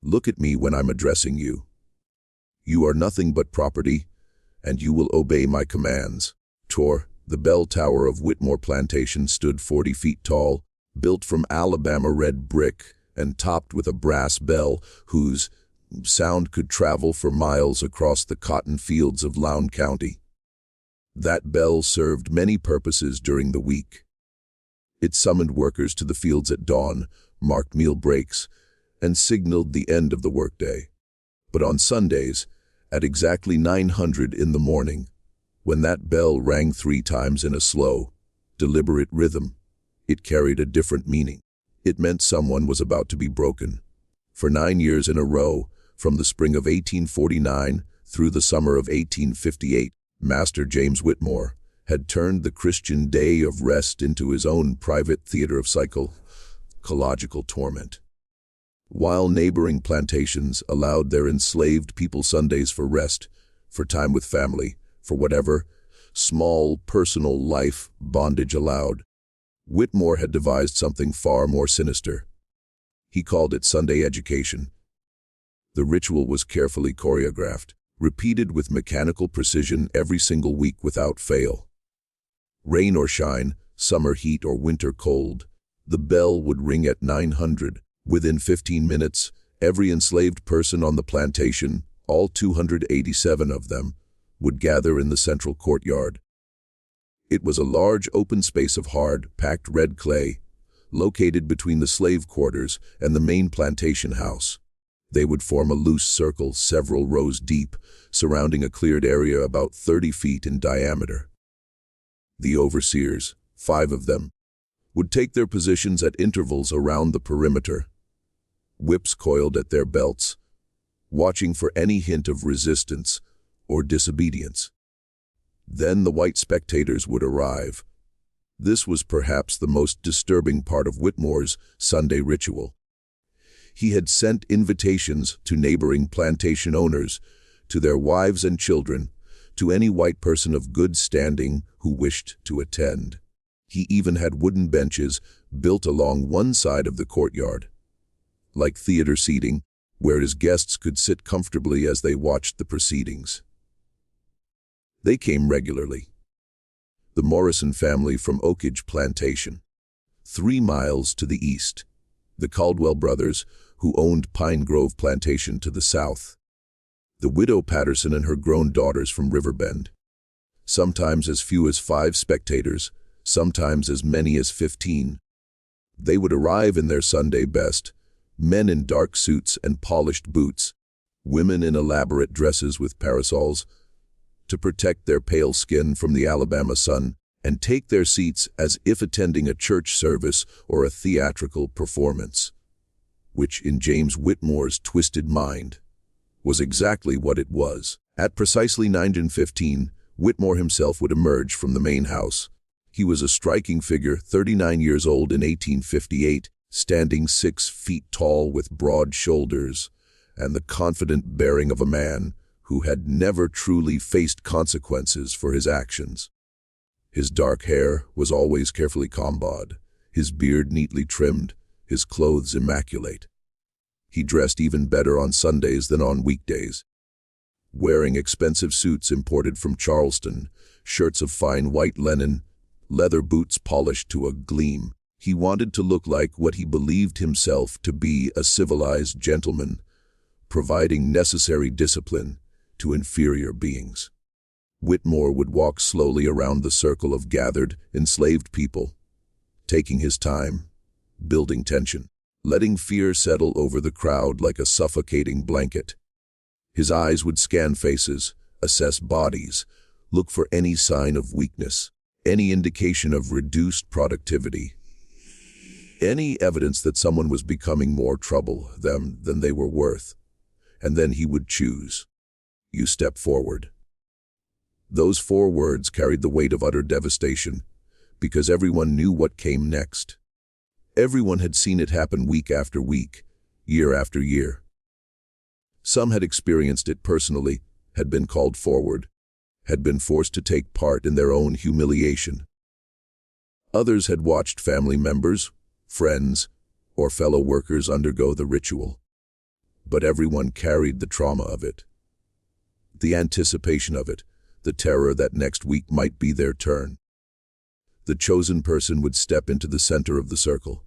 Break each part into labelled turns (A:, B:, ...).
A: Look at me when I'm addressing you. You are nothing but property, and you will obey my commands. The bell tower of Whitmore Plantation stood 40 feet tall, built from Alabama red brick and topped with a brass bell whose sound could travel for miles across the cotton fields of Lowndes County. That bell served many purposes during the week. It summoned workers to the fields at dawn, marked meal breaks, and signaled the end of the workday. But on Sundays, at exactly 900 in the morning, when that bell rang 3 times in a slow, deliberate rhythm, it carried a different meaning. It meant someone was about to be broken. For 9 years in a row, from the spring of 1849 through the summer of 1858, Master James Whitmore had turned the Christian day of rest into his own private theater of psychological torment. While neighboring plantations allowed their enslaved people Sundays for rest, for time with family, for whatever small personal life bondage allowed, Whitmore had devised something far more sinister. He called it Sunday education. The ritual was carefully choreographed, repeated with mechanical precision every single week without fail. Rain or shine, summer heat or winter cold, the bell would ring at 900. Within 15 minutes, every enslaved person on the plantation, all 287 of them, would gather in the central courtyard. It was a large open space of hard, packed red clay, located between the slave quarters and the main plantation house. They would form a loose circle several rows deep, surrounding a cleared area about 30 feet in diameter. The overseers, 5 of them, would take their positions at intervals around the perimeter, whips coiled at their belts, watching for any hint of resistance or disobedience. Then the white spectators would arrive. This was perhaps the most disturbing part of Whitmore's Sunday ritual. He had sent invitations to neighboring plantation owners, to their wives and children, to any white person of good standing who wished to attend. He even had wooden benches built along one side of the courtyard, like theater seating, where his guests could sit comfortably as they watched the proceedings. They came regularly. The Morrison family from Oakage Plantation, 3 miles to the east. The Caldwell brothers, who owned Pine Grove Plantation to the south. The widow Patterson and her grown daughters from Riverbend. Sometimes as few as 5 spectators, sometimes as many as 15. They would arrive in their Sunday best, men in dark suits and polished boots, women in elaborate dresses with parasols, to protect their pale skin from the Alabama sun, and take their seats as if attending a church service or a theatrical performance, which in James Whitmore's twisted mind was exactly what it was. At precisely 9:15, Whitmore himself would emerge from the main house. He was a striking figure, 39 years old in 1858, standing 6 feet tall with broad shoulders and the confident bearing of a man who had never truly faced consequences for his actions. His dark hair was always carefully combed, his beard neatly trimmed, his clothes immaculate. He dressed even better on Sundays than on weekdays, wearing expensive suits imported from Charleston, shirts of fine white linen, leather boots polished to a gleam. He wanted to look like what he believed himself to be, a civilized gentleman, providing necessary discipline to inferior beings. Whitmore would walk slowly around the circle of gathered, enslaved people, taking his time, building tension, letting fear settle over the crowd like a suffocating blanket. His eyes would scan faces, assess bodies, look for any sign of weakness, any indication of reduced productivity, any evidence that someone was becoming more trouble than they were worth. And then he would choose. You step forward. Those 4 words carried the weight of utter devastation, because everyone knew what came next. Everyone had seen it happen week after week, year after year. Some had experienced it personally, had been called forward, had been forced to take part in their own humiliation. Others had watched family members, friends, or fellow workers undergo the ritual. but everyone carried the trauma of it. The anticipation of it, the terror that next week might be their turn. The chosen person would step into the center of the circle.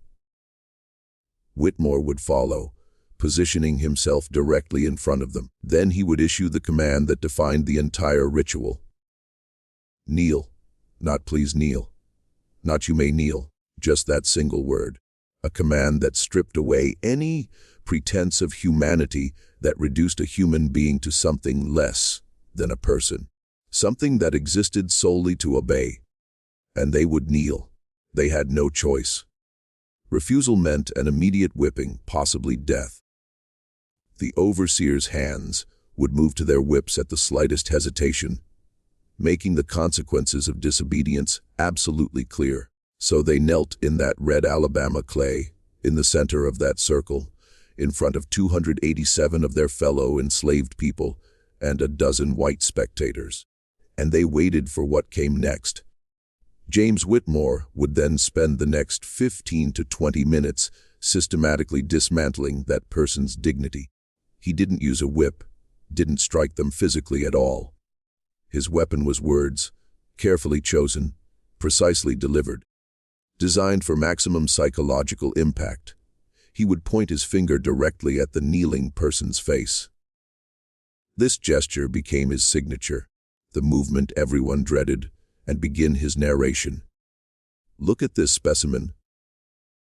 A: Whitmore would follow, positioning himself directly in front of them. Then he would issue the command that defined the entire ritual. Kneel, not please kneel. Not you may kneel, just that single word. A command that stripped away any pretense of humanity that reduced a human being to something less than a person. Something that existed solely to obey. And they would kneel. They had no choice. Refusal meant an immediate whipping, possibly death. The overseer's hands would move to their whips at the slightest hesitation, making the consequences of disobedience absolutely clear. So they knelt in that red Alabama clay, in the center of that circle, in front of 287 of their fellow enslaved people and a dozen white spectators. And they waited for what came next. James Whitmore would then spend the next 15 to 20 minutes systematically dismantling that person's dignity. He didn't use a whip, didn't strike them physically at all. His weapon was words, carefully chosen, precisely delivered, designed for maximum psychological impact. He would point his finger directly at the kneeling person's face. This gesture became his signature, the movement everyone dreaded, and begin his narration. Look at this specimen.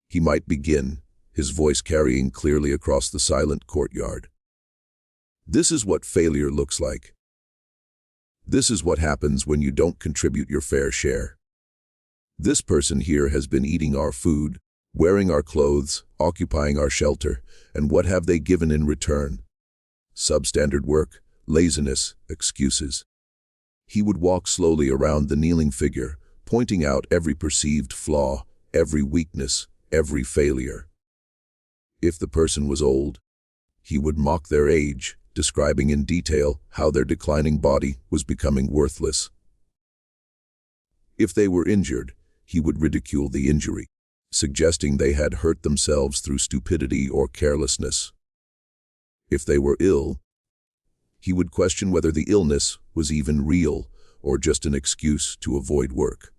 A: He might begin, his voice carrying clearly across the silent courtyard. This is what failure looks like. This is what happens when you don't contribute your fair share. This person here has been eating our food, wearing our clothes, occupying our shelter, and what have they given in return? Substandard work, laziness, excuses. He would walk slowly around the kneeling figure, pointing out every perceived flaw, every weakness, every failure. If the person was old, he would mock their age, describing in detail how their declining body was becoming worthless. If they were injured, he would ridicule the injury, suggesting they had hurt themselves through stupidity or carelessness. If they were ill, he would question whether the illness was even real or just an excuse to avoid work.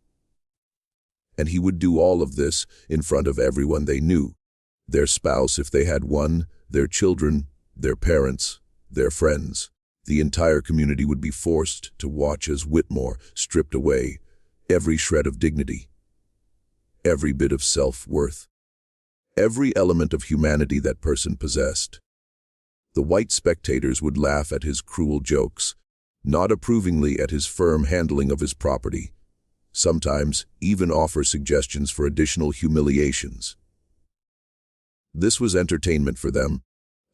A: And he would do all of this in front of everyone they knew, their spouse if they had one, their children, their parents, their friends. The entire community would be forced to watch as Whitmore stripped away every shred of dignity, every bit of self-worth, every element of humanity that person possessed. The white spectators would laugh at his cruel jokes, nod approvingly at his firm handling of his property, sometimes even offer suggestions for additional humiliations. This was entertainment for them,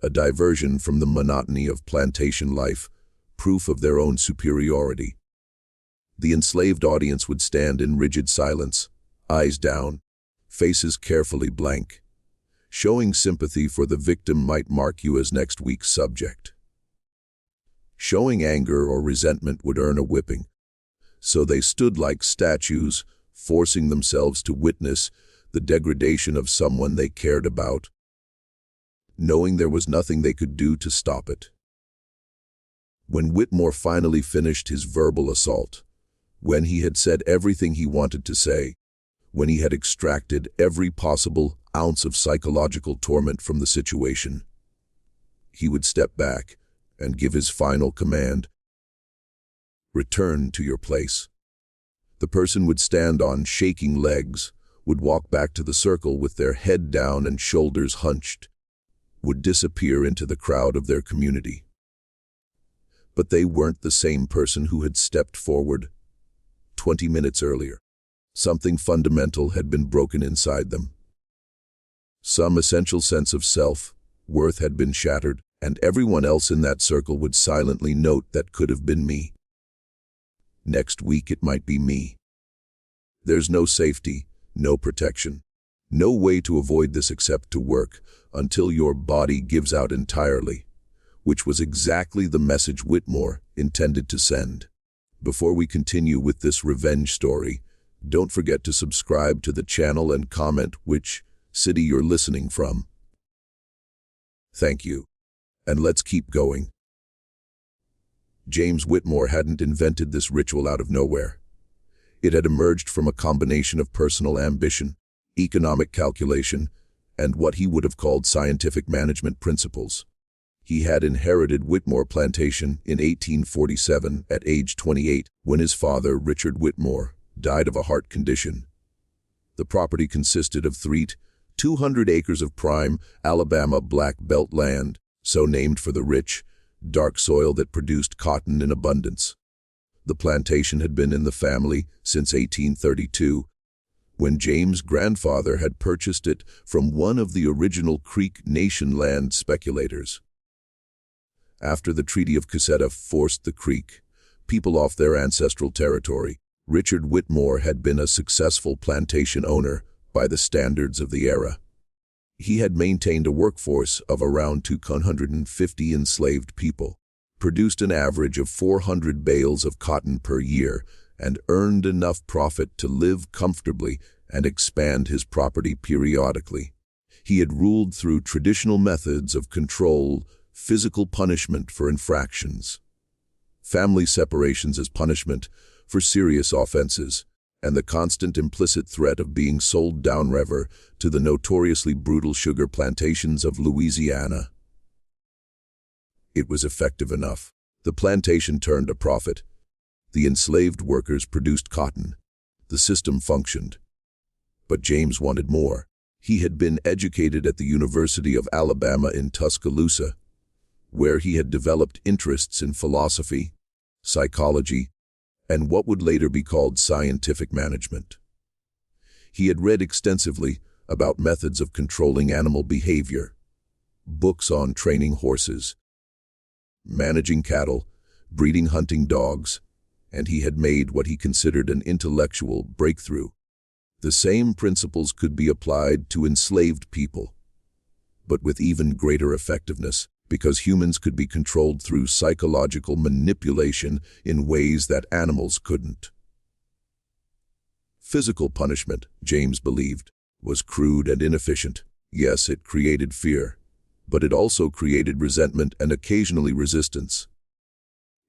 A: a diversion from the monotony of plantation life, proof of their own superiority. The enslaved audience would stand in rigid silence, eyes down, faces carefully blank. Showing sympathy for the victim might mark you as next week's subject. Showing anger or resentment would earn a whipping. So they stood like statues, forcing themselves to witness the degradation of someone they cared about, knowing there was nothing they could do to stop it. When Whitmore finally finished his verbal assault, when he had said everything he wanted to say, when he had extracted every possible ounce of psychological torment from the situation, he would step back and give his final command. Return to your place. The person would stand on shaking legs, would walk back to the circle with their head down and shoulders hunched, would disappear into the crowd of their community. But they weren't the same person who had stepped forward 20 minutes earlier. Something fundamental had been broken inside them. Some essential sense of self-worth had been shattered, and everyone else in that circle would silently note that could have been me. Next week it might be me. There's no safety, no protection, no way to avoid this except to work until your body gives out entirely, which was exactly the message Whitmore intended to send. Before we continue with this revenge story, don't forget to subscribe to the channel and comment which city you're listening from. Thank you. And let's keep going. James Whitmore hadn't invented this ritual out of nowhere. It had emerged from a combination of personal ambition, economic calculation, and what he would have called scientific management principles. He had inherited Whitmore Plantation in 1847 at age 28 when his father, Richard Whitmore, died of a heart condition. The property consisted of 200 acres of prime Alabama black belt land, so named for the rich, dark soil that produced cotton in abundance. The plantation had been in the family since 1832, when James' grandfather had purchased it from one of the original Creek Nation land speculators. After the Treaty of Cassetta forced the Creek people off their ancestral territory, Richard Whitmore had been a successful plantation owner by the standards of the era. He had maintained a workforce of around 250 enslaved people, produced an average of 400 bales of cotton per year, and earned enough profit to live comfortably and expand his property periodically. He had ruled through traditional methods of control, physical punishment for infractions, family separations as punishment for serious offenses, and the constant implicit threat of being sold downriver to the notoriously brutal sugar plantations of Louisiana. It was effective enough. The plantation turned a profit. The enslaved workers produced cotton. The system functioned. But James wanted more. He had been educated at the University of Alabama in Tuscaloosa, where he had developed interests in philosophy, psychology, and what would later be called scientific management. He had read extensively about methods of controlling animal behavior, books on training horses, managing cattle, breeding hunting dogs, and he had made what he considered an intellectual breakthrough. The same principles could be applied to enslaved people, but with even greater effectiveness, because humans could be controlled through psychological manipulation in ways that animals couldn't. Physical punishment, James believed, was crude and inefficient. Yes, it created fear, but it also created resentment and occasionally resistance.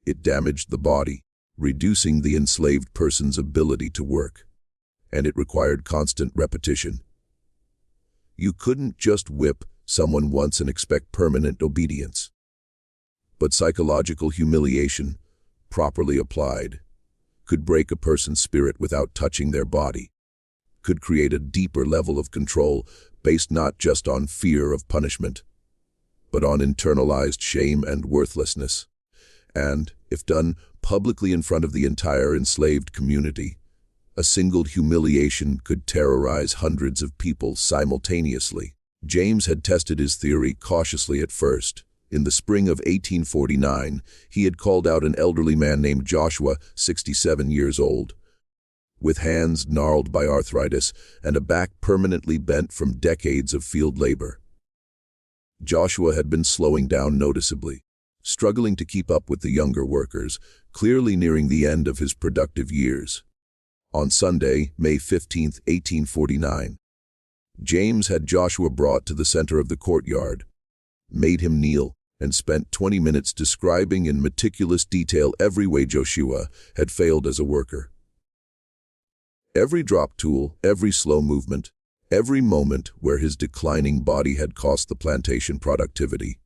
A: It damaged the body, reducing the enslaved person's ability to work, and it required constant repetition. You couldn't just whip someone once and expect permanent obedience. But psychological humiliation, properly applied, could break a person's spirit without touching their body, could create a deeper level of control based not just on fear of punishment, but on internalized shame and worthlessness. And, if done publicly in front of the entire enslaved community, a single humiliation could terrorize hundreds of people simultaneously. James had tested his theory cautiously at first. In the spring of 1849, he had called out an elderly man named Joshua, 67 years old, with hands gnarled by arthritis and a back permanently bent from decades of field labor. Joshua had been slowing down noticeably, struggling to keep up with the younger workers, clearly nearing the end of his productive years. On Sunday, May 15, 1849, James had Joshua brought to the center of the courtyard, made him kneel, and spent 20 minutes describing in meticulous detail every way Joshua had failed as a worker. Every drop tool, every slow movement, every moment where his declining body had cost the plantation productivity.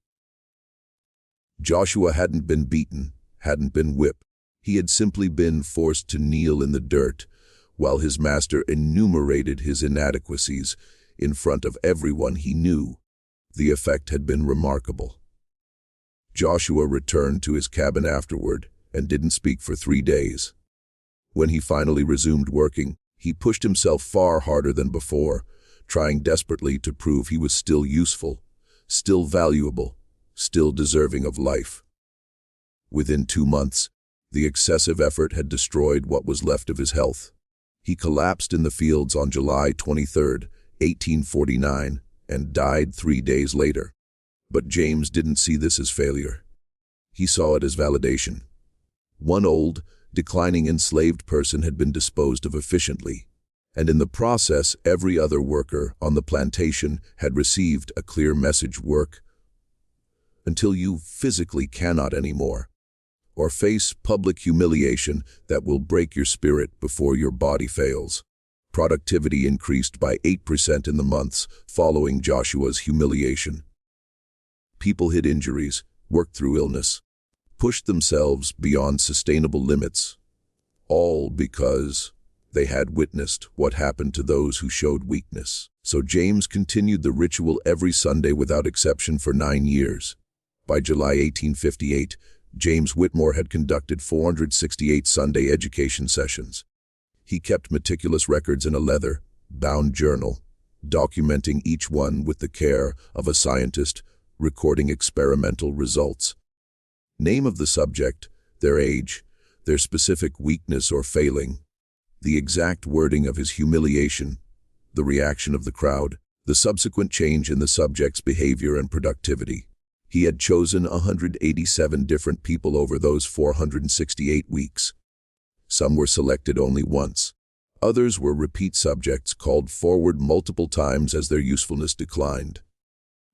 A: Joshua hadn't been beaten, hadn't been whipped. He had simply been forced to kneel in the dirt, while his master enumerated his inadequacies in front of everyone he knew. The effect had been remarkable. Joshua returned to his cabin afterward and didn't speak for 3 days. When he finally resumed working, he pushed himself far harder than before, trying desperately to prove he was still useful, still valuable, still deserving of life. Within 2 months, the excessive effort had destroyed what was left of his health. He collapsed in the fields on July 23, 1849, and died 3 days later. But James didn't see this as failure. He saw it as validation. One old, declining enslaved person had been disposed of efficiently, and in the process every other worker on the plantation had received a clear message: work, until you physically cannot anymore, or face public humiliation that will break your spirit before your body fails. Productivity increased by 8% in the months following Joshua's humiliation. People hid injuries, worked through illness, pushed themselves beyond sustainable limits, all because they had witnessed what happened to those who showed weakness. So James continued the ritual every Sunday without exception for 9 years. By July 1858, James Whitmore had conducted 468 Sunday education sessions. He kept meticulous records in a leather-bound journal, documenting each one with the care of a scientist, recording experimental results. Name of the subject, their age, their specific weakness or failing, the exact wording of his humiliation, the reaction of the crowd, the subsequent change in the subject's behavior and productivity. He had chosen 187 different people over those 468 weeks. Some were selected only once. Others were repeat subjects called forward multiple times as their usefulness declined.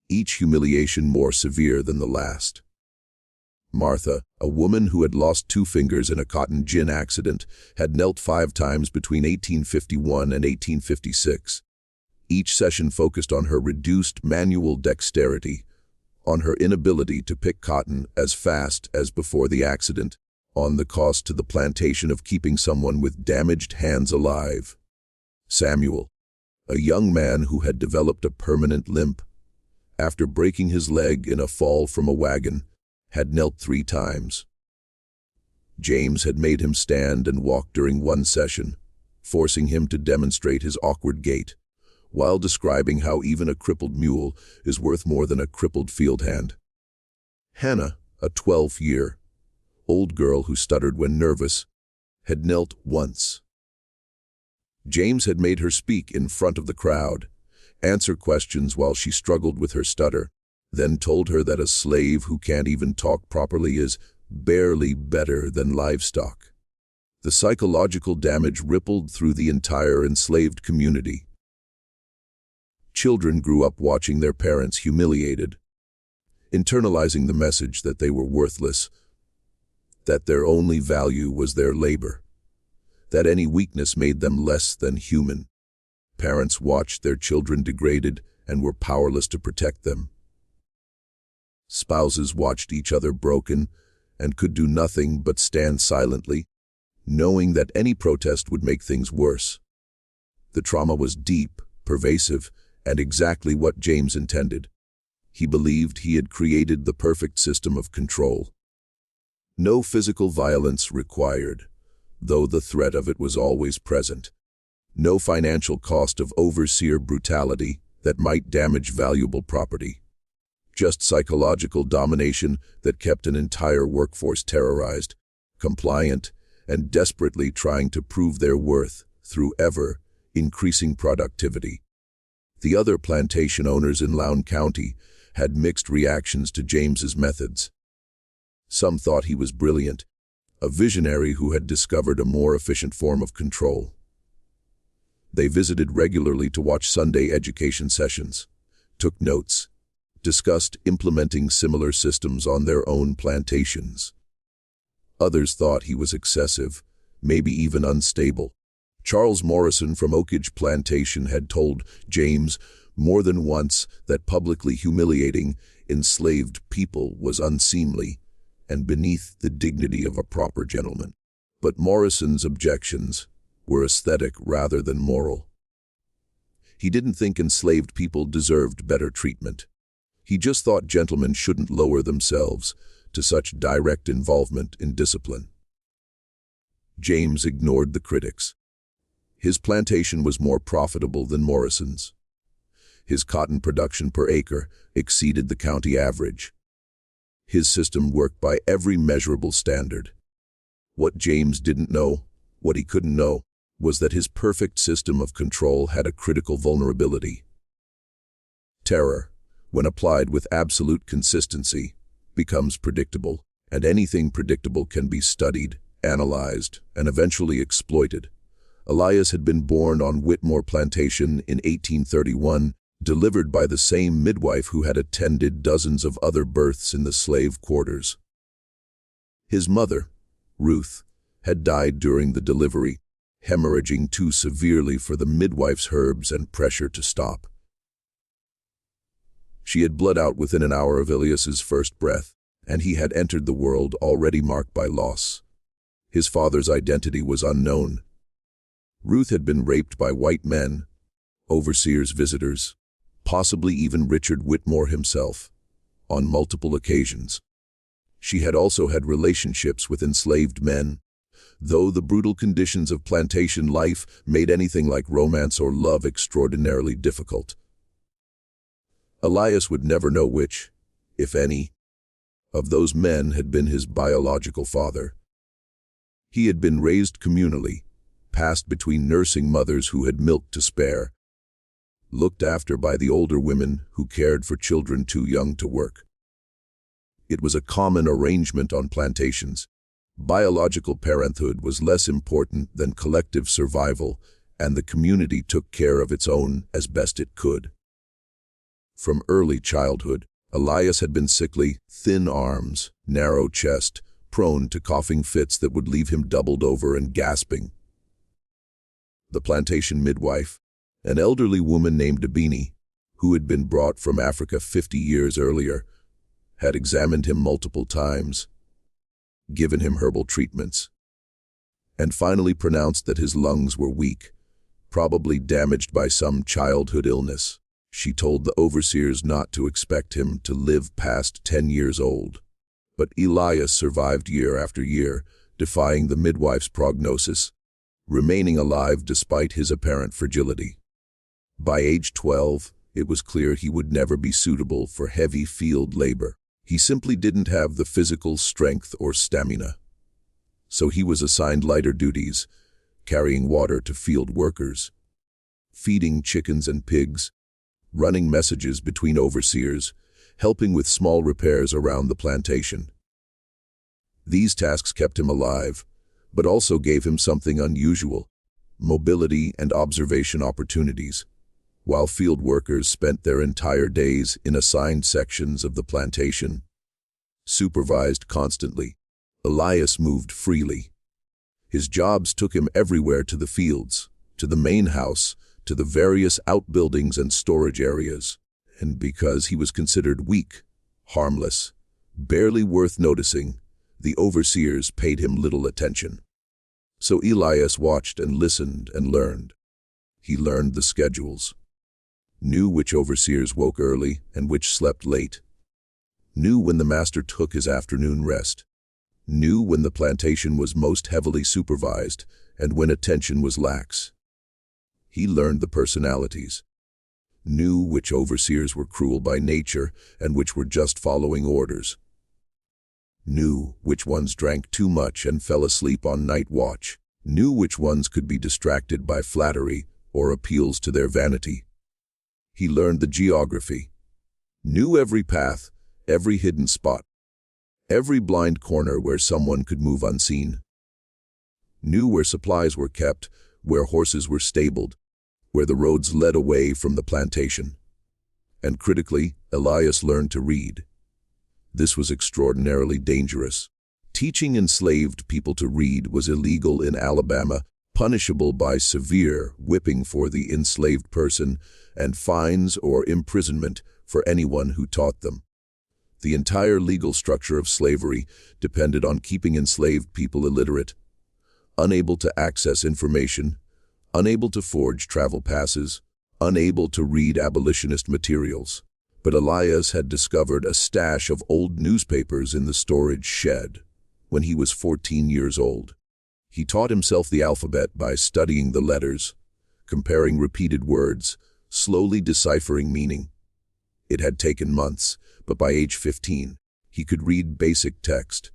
A: Each humiliation more severe than the last. Martha, a woman who had lost 2 fingers in a cotton gin accident, had knelt 5 times between 1851 and 1856. Each session focused on her reduced manual dexterity, on her inability to pick cotton as fast as before the accident, on the cost to the plantation of keeping someone with damaged hands alive. Samuel, a young man who had developed a permanent limp, after breaking his leg in a fall from a wagon, had knelt 3 times. James had made him stand and walk during one session, forcing him to demonstrate his awkward gait, while describing how even a crippled mule is worth more than a crippled field hand. Hannah, a 12-year-old girl who stuttered when nervous, had knelt once. James had made her speak in front of the crowd, answer questions while she struggled with her stutter, then told her that a slave who can't even talk properly is barely better than livestock. The psychological damage rippled through the entire enslaved community. Children grew up watching their parents humiliated, internalizing the message that they were worthless, that their only value was their labor, that any weakness made them less than human. Parents watched their children degraded and were powerless to protect them. Spouses watched each other broken and could do nothing but stand silently, knowing that any protest would make things worse. The trauma was deep, pervasive, and exactly what James intended. He believed he had created the perfect system of control. No physical violence required, though the threat of it was always present. No financial cost of overseer brutality that might damage valuable property. Just psychological domination that kept an entire workforce terrorized, compliant, and desperately trying to prove their worth through ever-increasing productivity. The other plantation owners in Lowndes County had mixed reactions to James's methods. Some thought he was brilliant, a visionary who had discovered a more efficient form of control. They visited regularly to watch Sunday education sessions, took notes, discussed implementing similar systems on their own plantations. Others thought he was excessive, maybe even unstable. Charles Morrison from Oakage Plantation had told James more than once that publicly humiliating enslaved people was unseemly and beneath the dignity of a proper gentleman. But Morrison's objections were aesthetic rather than moral. He didn't think enslaved people deserved better treatment. He just thought gentlemen shouldn't lower themselves to such direct involvement in discipline. James ignored the critics. His plantation was more profitable than Morrison's. His cotton production per acre exceeded the county average. His system worked by every measurable standard. What James didn't know, what he couldn't know, was that his perfect system of control had a critical vulnerability. Terror, when applied with absolute consistency, becomes predictable, and anything predictable can be studied, analyzed, and eventually exploited. Elias had been born on Whitmore Plantation in 1831, delivered by the same midwife who had attended dozens of other births in the slave quarters. His mother, Ruth, had died during the delivery, hemorrhaging too severely for the midwife's herbs and pressure to stop. She had bled out within an hour of Elias's first breath, and he had entered the world already marked by loss. His father's identity was unknown. Ruth had been raped by white men, overseers' visitors, possibly even Richard Whitmore himself, on multiple occasions. She had also had relationships with enslaved men, though the brutal conditions of plantation life made anything like romance or love extraordinarily difficult. Elias would never know which, if any, of those men had been his biological father. He had been raised communally, passed between nursing mothers who had milk to spare, looked after by the older women who cared for children too young to work. It was a common arrangement on plantations. Biological parenthood was less important than collective survival, and the community took care of its own as best it could. From early childhood, Elias had been sickly, thin arms, narrow chest, prone to coughing fits that would leave him doubled over and gasping. The plantation midwife, an elderly woman named Dabini, who had been brought from Africa 50 years earlier, had examined him multiple times, given him herbal treatments, and finally pronounced that his lungs were weak, probably damaged by some childhood illness. She told the overseers not to expect him to live past 10 years old. But Elias survived year after year, defying the midwife's prognosis, remaining alive despite his apparent fragility. By age 12, it was clear he would never be suitable for heavy field labor. He simply didn't have the physical strength or stamina. So he was assigned lighter duties, carrying water to field workers, feeding chickens and pigs, running messages between overseers, helping with small repairs around the plantation. These tasks kept him alive, but also gave him something unusual: mobility and observation opportunities. While field workers spent their entire days in assigned sections of the plantation, supervised constantly, Elias moved freely. His jobs took him everywhere: to the fields, to the main house, to the various outbuildings and storage areas. And because he was considered weak, harmless, barely worth noticing, the overseers paid him little attention. So Elias watched and listened and learned. He learned the schedules, knew which overseers woke early and which slept late, knew when the master took his afternoon rest, knew when the plantation was most heavily supervised and when attention was lax. He learned the personalities, knew which overseers were cruel by nature and which were just following orders, knew which ones drank too much and fell asleep on night watch, knew which ones could be distracted by flattery or appeals to their vanity. He learned the geography, knew every path, every hidden spot, every blind corner where someone could move unseen, knew where supplies were kept, where horses were stabled, where the roads led away from the plantation. And critically, Elias learned to read. This was extraordinarily dangerous. Teaching enslaved people to read was illegal in Alabama, punishable by severe whipping for the enslaved person and fines or imprisonment for anyone who taught them. The entire legal structure of slavery depended on keeping enslaved people illiterate, unable to access information, unable to forge travel passes, unable to read abolitionist materials. But Elias had discovered a stash of old newspapers in the storage shed when he was 14 years old. He taught himself the alphabet by studying the letters, comparing repeated words, slowly deciphering meaning. It had taken months, but by age 15, he could read basic text.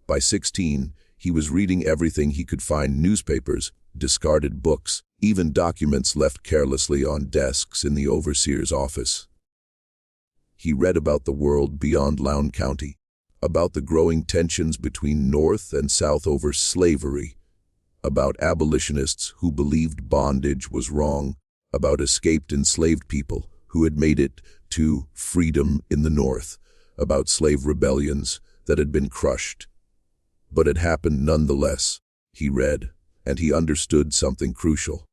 A: By 16, he was reading everything he could find: newspapers, discarded books, even documents left carelessly on desks in the overseer's office. He read about the world beyond Lown County, about the growing tensions between North and South over slavery, about abolitionists who believed bondage was wrong, about escaped enslaved people who had made it to freedom in the North, about slave rebellions that had been crushed. But it happened nonetheless, he read, and he understood something crucial.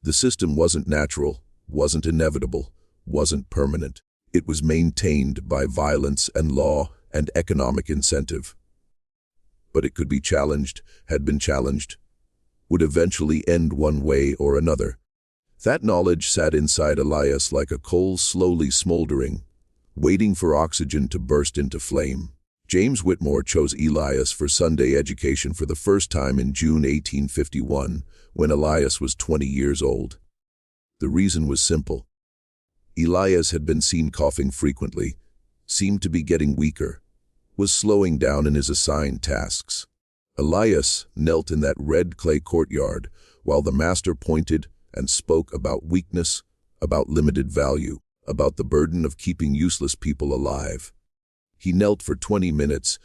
A: The system wasn't natural, wasn't inevitable, wasn't permanent. It was maintained by violence and law and economic incentive. But it could be challenged, had been challenged, would eventually end one way or another. That knowledge sat inside Elias like a coal slowly smoldering, waiting for oxygen to burst into flame. James Whitmore chose Elias for Sunday education for the first time in June 1851, when Elias was 20 years old. The reason was simple. Elias had been seen coughing frequently, seemed to be getting weaker, was slowing down in his assigned tasks. Elias knelt in that red clay courtyard while the master pointed and spoke about weakness, about limited value, about the burden of keeping useless people alive. He knelt for 20 minutes,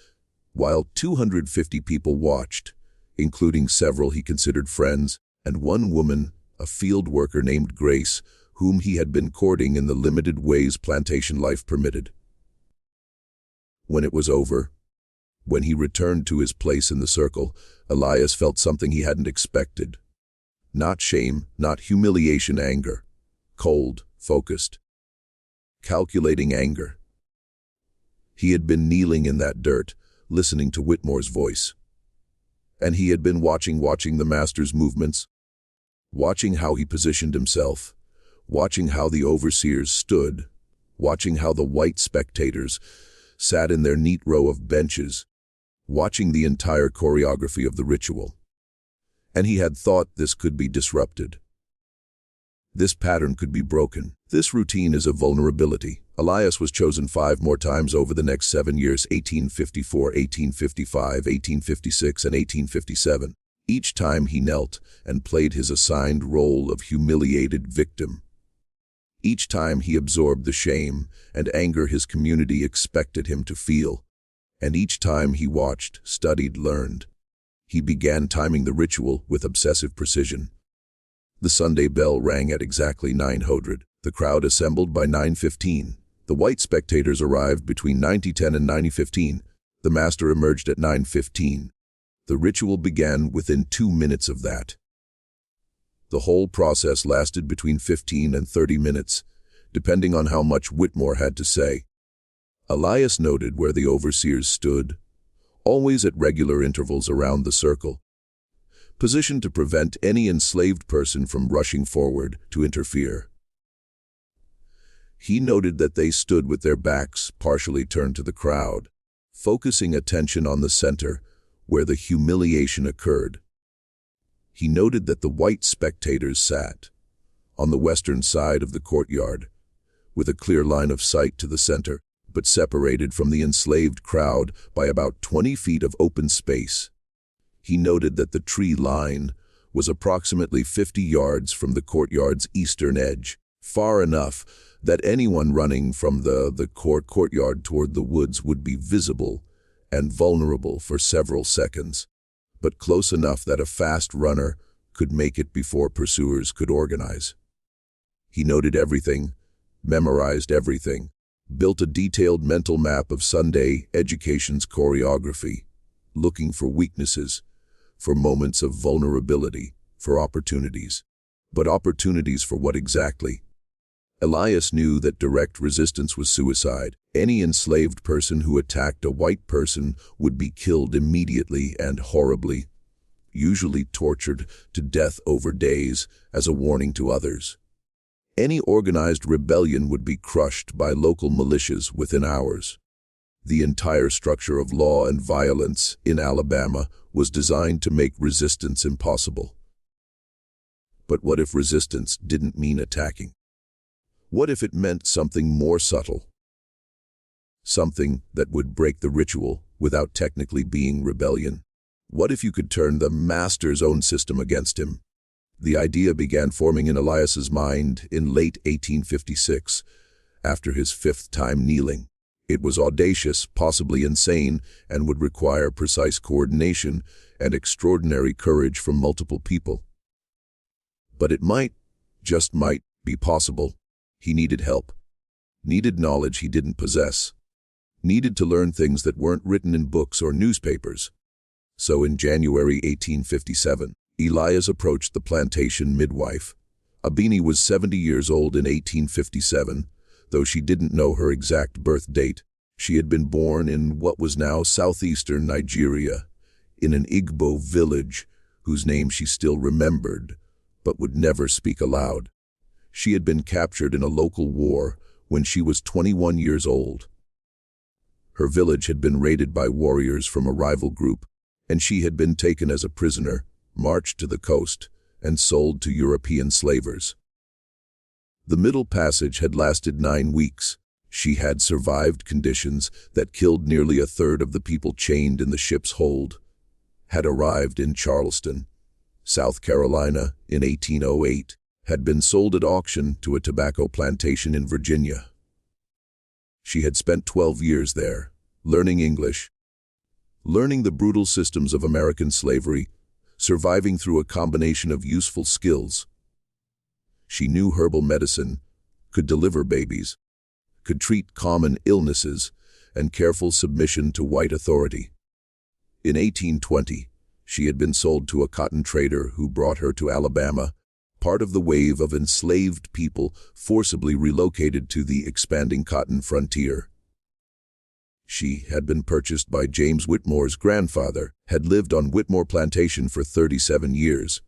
A: while 250 people watched, including several he considered friends, and one woman, a field worker named Grace, whom he had been courting in the limited ways plantation life permitted. When it was over, when he returned to his place in the circle, Elias felt something he hadn't expected. Not shame, not humiliation, anger. Cold, focused, calculating anger. He had been kneeling in that dirt, listening to Whitmore's voice. And he had been watching the master's movements, watching how he positioned himself, watching how the overseers stood, watching how the white spectators sat in their neat row of benches, watching the entire choreography of the ritual. And he had thought this could be disrupted. This pattern could be broken. This routine is a vulnerability. Elias was chosen 5 more times over the next 7 years, 1854, 1855, 1856, and 1857. Each time he knelt and played his assigned role of humiliated victim. Each time he absorbed the shame and anger his community expected him to feel. And each time he watched, studied, learned. He began timing the ritual with obsessive precision. The Sunday bell rang at exactly 9:00. The crowd assembled by 9:15. The white spectators arrived between 9:10 and 9:15. The master emerged at 9:15. The ritual began within 2 minutes of that. The whole process lasted between 15 and 30 minutes, depending on how much Whitmore had to say. Elias noted where the overseers stood, always at regular intervals around the circle, positioned to prevent any enslaved person from rushing forward to interfere. He noted that they stood with their backs partially turned to the crowd, focusing attention on the center, where the humiliation occurred. He noted that the white spectators sat on the western side of the courtyard, with a clear line of sight to the center, but separated from the enslaved crowd by about 20 feet of open space. He noted that the tree line was approximately 50 yards from the courtyard's eastern edge, far enough that anyone running from the courtyard toward the woods would be visible and vulnerable for several seconds, but close enough that a fast runner could make it before pursuers could organize. He noted everything, memorized everything, built a detailed mental map of Sunday education's choreography, looking for weaknesses, for moments of vulnerability, for opportunities. But opportunities for what exactly? Elias knew that direct resistance was suicide. Any enslaved person who attacked a white person would be killed immediately and horribly, usually tortured to death over days as a warning to others. Any organized rebellion would be crushed by local militias within hours. The entire structure of law and violence in Alabama was designed to make resistance impossible. But what if resistance didn't mean attacking? What if it meant something more subtle? Something that would break the ritual without technically being rebellion? What if you could turn the master's own system against him? The idea began forming in Elias's mind in late 1856, after his 5th time kneeling. It was audacious, possibly insane, and would require precise coordination and extraordinary courage from multiple people. But it might, just might, be possible. He needed help, needed knowledge he didn't possess, needed to learn things that weren't written in books or newspapers. So in January 1857, Elias approached the plantation midwife. Abini was 70 years old in 1857, though she didn't know her exact birth date. She had been born in what was now southeastern Nigeria, in an Igbo village whose name she still remembered, but would never speak aloud. She had been captured in a local war when she was 21 years old. Her village had been raided by warriors from a rival group, and she had been taken as a prisoner, marched to the coast, and sold to European slavers. The Middle Passage had lasted 9 weeks. She had survived conditions that killed nearly a third of the people chained in the ship's hold, had arrived in Charleston, South Carolina in 1808, had been sold at auction to a tobacco plantation in Virginia. She had spent 12 years there, learning English, learning the brutal systems of American slavery, surviving through a combination of useful skills. She knew herbal medicine, could deliver babies, could treat common illnesses, and careful submission to white authority. In 1820, she had been sold to a cotton trader who brought her to Alabama, part of the wave of enslaved people forcibly relocated to the expanding cotton frontier. She had been purchased by James Whitmore's grandfather, had lived on Whitmore Plantation for 37 years.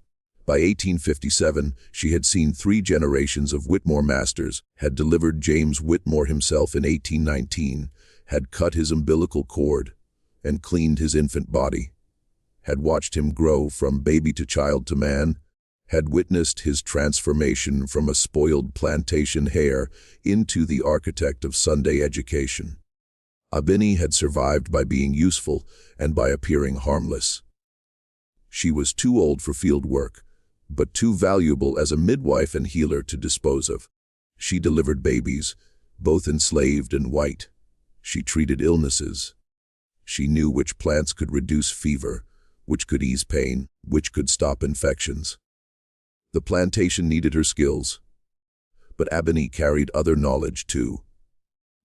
A: By 1857, she had seen 3 generations of Whitmore masters, had delivered James Whitmore himself in 1819, had cut his umbilical cord, and cleaned his infant body, had watched him grow from baby to child to man, had witnessed his transformation from a spoiled plantation heir into the architect of Sunday education. Abini had survived by being useful and by appearing harmless. She was too old for field work, but too valuable as a midwife and healer to dispose of. She delivered babies, both enslaved and white. She treated illnesses. She knew which plants could reduce fever, which could ease pain, which could stop infections. The plantation needed her skills, but Abini carried other knowledge too.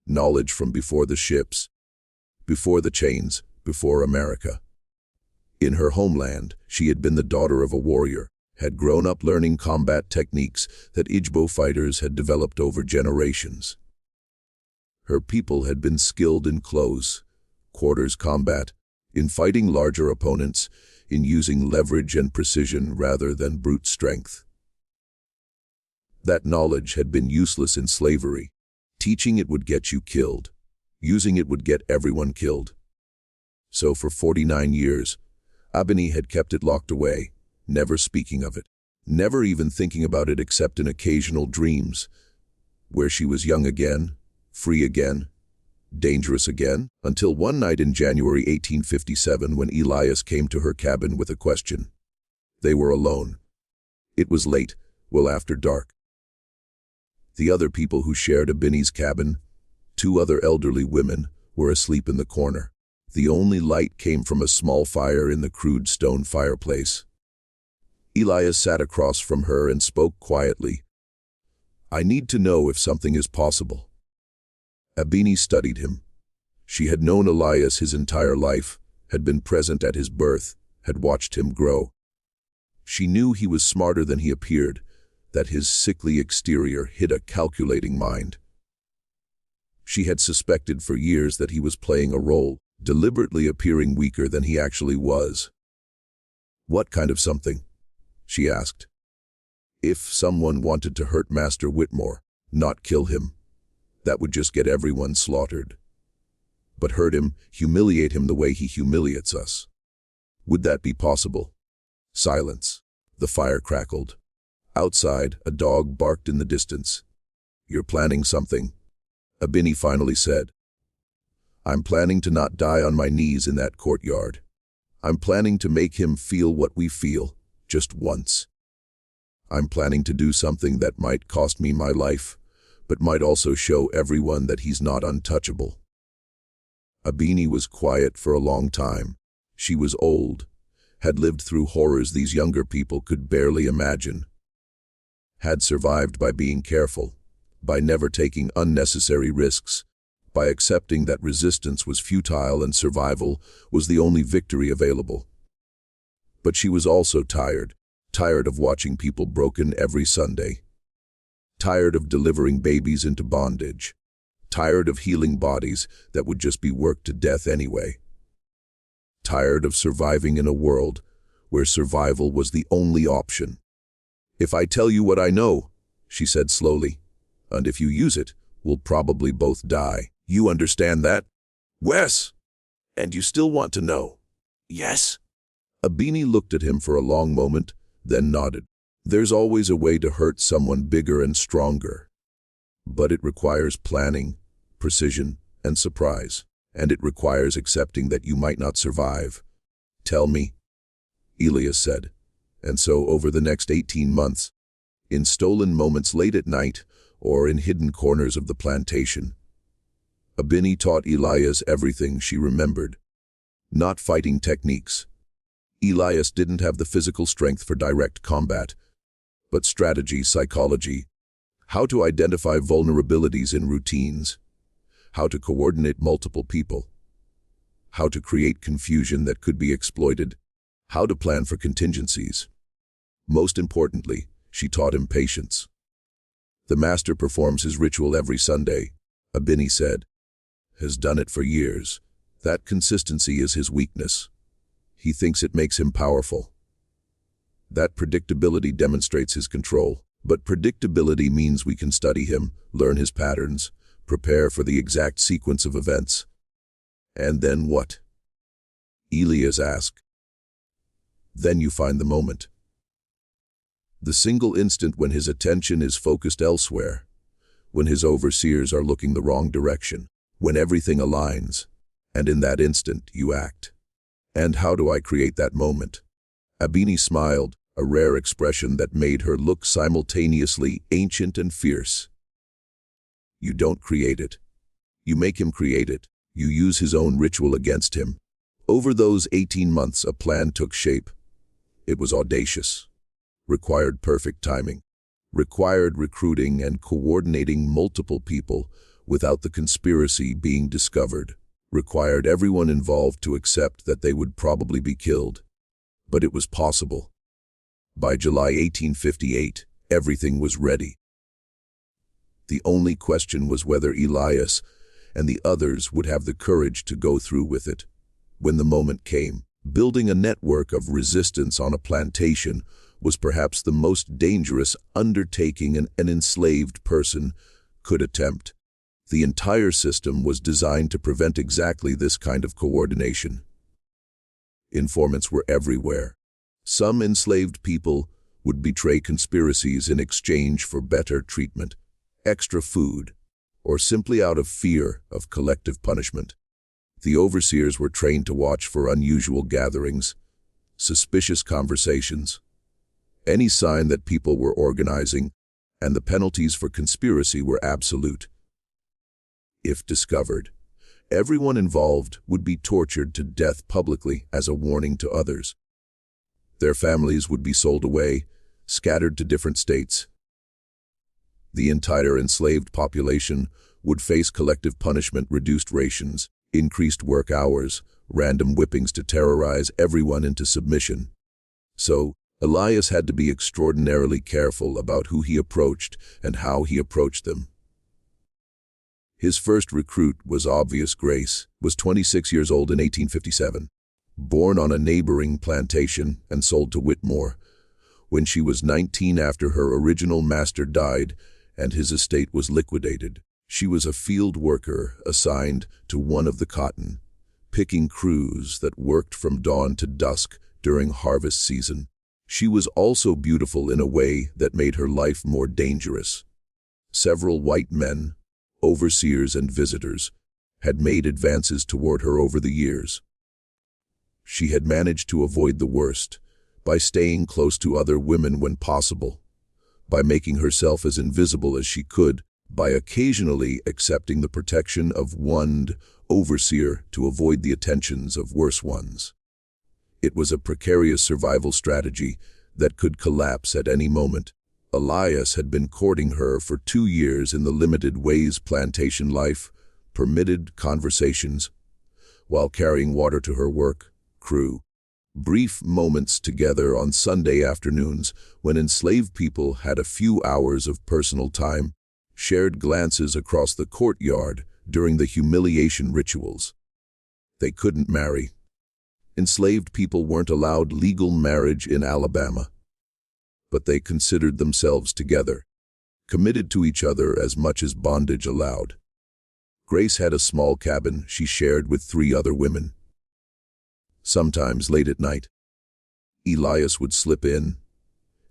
A: Knowledge from before the ships, before the chains, before America. In her homeland, she had been the daughter of a warrior, had grown up learning combat techniques that Igbo fighters had developed over generations. Her people had been skilled in close quarters combat, in fighting larger opponents, in using leverage and precision rather than brute strength. That knowledge had been useless in slavery. Teaching it would get you killed. Using it would get everyone killed. So for 49 years, Abini had kept it locked away, never speaking of it, never even thinking about it except in occasional dreams, where she was young again, free again, dangerous again, until one night in January 1857 when Elias came to her cabin with a question. They were alone. It was late, well after dark. The other people who shared Abini's cabin, 2 other elderly women, were asleep in the corner. The only light came from a small fire in the crude stone fireplace. Elias sat across from her and spoke quietly. "I need to know if something is possible." Abini studied him. She had known Elias his entire life, had been present at his birth, had watched him grow. She knew he was smarter than he appeared, that his sickly exterior hid a calculating mind. She had suspected for years that he was playing a role, deliberately appearing weaker than he actually was. "What kind of something?" she asked. "If someone wanted to hurt Master Whitmore, not kill him, that would just get everyone slaughtered. But hurt him, humiliate him the way he humiliates us. Would that be possible?" Silence. The fire crackled. Outside, a dog barked in the distance. "You're planning something," Abini finally said. "I'm planning to not die on my knees in that courtyard. I'm planning to make him feel what we feel, just once. I'm planning to do something that might cost me my life, but might also show everyone that he's not untouchable." Abini was quiet for a long time. She was old, had lived through horrors these younger people could barely imagine, had survived by being careful, by never taking unnecessary risks, by accepting that resistance was futile and survival was the only victory available. But she was also tired of watching people broken every Sunday, tired of delivering babies into bondage, tired of healing bodies that would just be worked to death anyway, tired of surviving in a world where survival was the only option. "If I tell you what I know," she said slowly, "and if you use it, we'll probably both die. You understand that?" "Wes, and you still want to know?" "Yes." Abini looked at him for a long moment, then nodded. "There's always a way to hurt someone bigger and stronger. But it requires planning, precision, and surprise. And it requires accepting that you might not survive." "Tell me," Elias said. And so over the next 18 months, in stolen moments late at night or in hidden corners of the plantation, Abini taught Elias everything she remembered. Not fighting techniques. Elias didn't have the physical strength for direct combat, but strategy, psychology, how to identify vulnerabilities in routines, how to coordinate multiple people, how to create confusion that could be exploited, how to plan for contingencies. Most importantly, she taught him patience. "The master performs his ritual every Sunday," Abini said. "Has done it for years. That consistency is his weakness. He thinks it makes him powerful. That predictability demonstrates his control. But predictability means we can study him, learn his patterns, prepare for the exact sequence of events." "And then what?" Elias asked. "Then you find the moment. The single instant when his attention is focused elsewhere, when his overseers are looking the wrong direction, when everything aligns, and in that instant you act." "And how do I create that moment?" Abini smiled, a rare expression that made her look simultaneously ancient and fierce. "You don't create it. You make him create it. You use his own ritual against him." Over those 18 months, a plan took shape. It was audacious, required perfect timing, required recruiting and coordinating multiple people without the conspiracy being discovered, required everyone involved to accept that they would probably be killed. But it was possible. By July 1858, everything was ready. The only question was whether Elias and the others would have the courage to go through with it. When the moment came, building a network of resistance on a plantation was perhaps the most dangerous undertaking an enslaved person could attempt. The entire system was designed to prevent exactly this kind of coordination. Informants were everywhere. Some enslaved people would betray conspiracies in exchange for better treatment, extra food, or simply out of fear of collective punishment. The overseers were trained to watch for unusual gatherings, suspicious conversations, any sign that people were organizing, and the penalties for conspiracy were absolute. If discovered, everyone involved would be tortured to death publicly as a warning to others. Their families would be sold away, scattered to different states. The entire enslaved population would face collective punishment, reduced rations, increased work hours, random whippings to terrorize everyone into submission. So, Elias had to be extraordinarily careful about who he approached and how he approached them. His first recruit was Obvious Grace, was 26 years old in 1857, born on a neighboring plantation and sold to Whitmore when she was 19 after her original master died and his estate was liquidated. She was a field worker assigned to one of the cotton, picking crews that worked from dawn to dusk during harvest season. She was also beautiful in a way that made her life more dangerous. Several white men, overseers and visitors, had made advances toward her over the years. She had managed to avoid the worst by staying close to other women when possible, by making herself as invisible as she could, by occasionally accepting the protection of one overseer to avoid the attentions of worse ones. It was a precarious survival strategy that could collapse at any moment. Elias had been courting her for 2 years in the limited ways plantation life permitted conversations, while carrying water to her work crew. Brief moments together on Sunday afternoons when enslaved people had a few hours of personal time, shared glances across the courtyard during the humiliation rituals. They couldn't marry. Enslaved people weren't allowed legal marriage in Alabama. But they considered themselves together, committed to each other as much as bondage allowed. Grace had a small cabin she shared with 3 other women. Sometimes late at night, Elias would slip in,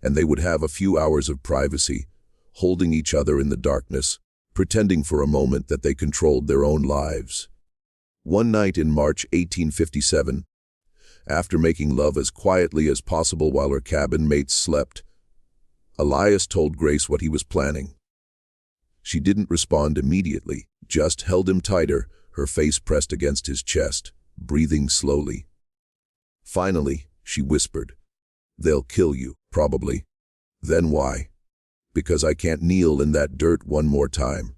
A: and they would have a few hours of privacy, holding each other in the darkness, pretending for a moment that they controlled their own lives. One night in March 1857, after making love as quietly as possible while her cabin mates slept, Elias told Grace what he was planning. She didn't respond immediately, just held him tighter, her face pressed against his chest, breathing slowly. Finally, she whispered, "They'll kill you, probably." "Then why?" "Because I can't kneel in that dirt one more time.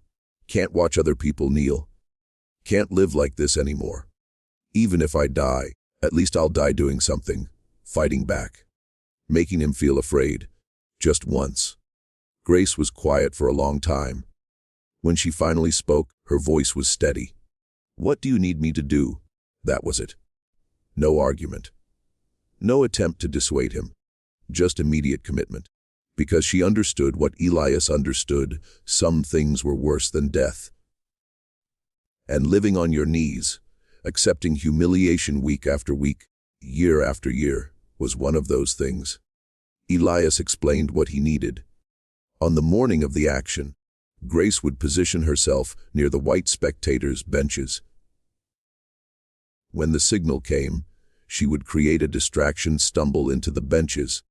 A: Can't watch other people kneel. Can't live like this anymore. Even if I die, at least I'll die doing something, fighting back." Making him feel afraid, just once. Grace was quiet for a long time. When she finally spoke, her voice was steady. "What do you need me to do?" That was it. No argument. No attempt to dissuade him. Just immediate commitment. Because she understood what Elias understood, some things were worse than death. And living on your knees, accepting humiliation week after week, year after year, was one of those things. Elias explained what he needed. On the morning of the action, Grace would position herself near the white spectators' benches. When the signal came, she would create a distraction, stumble into the benches,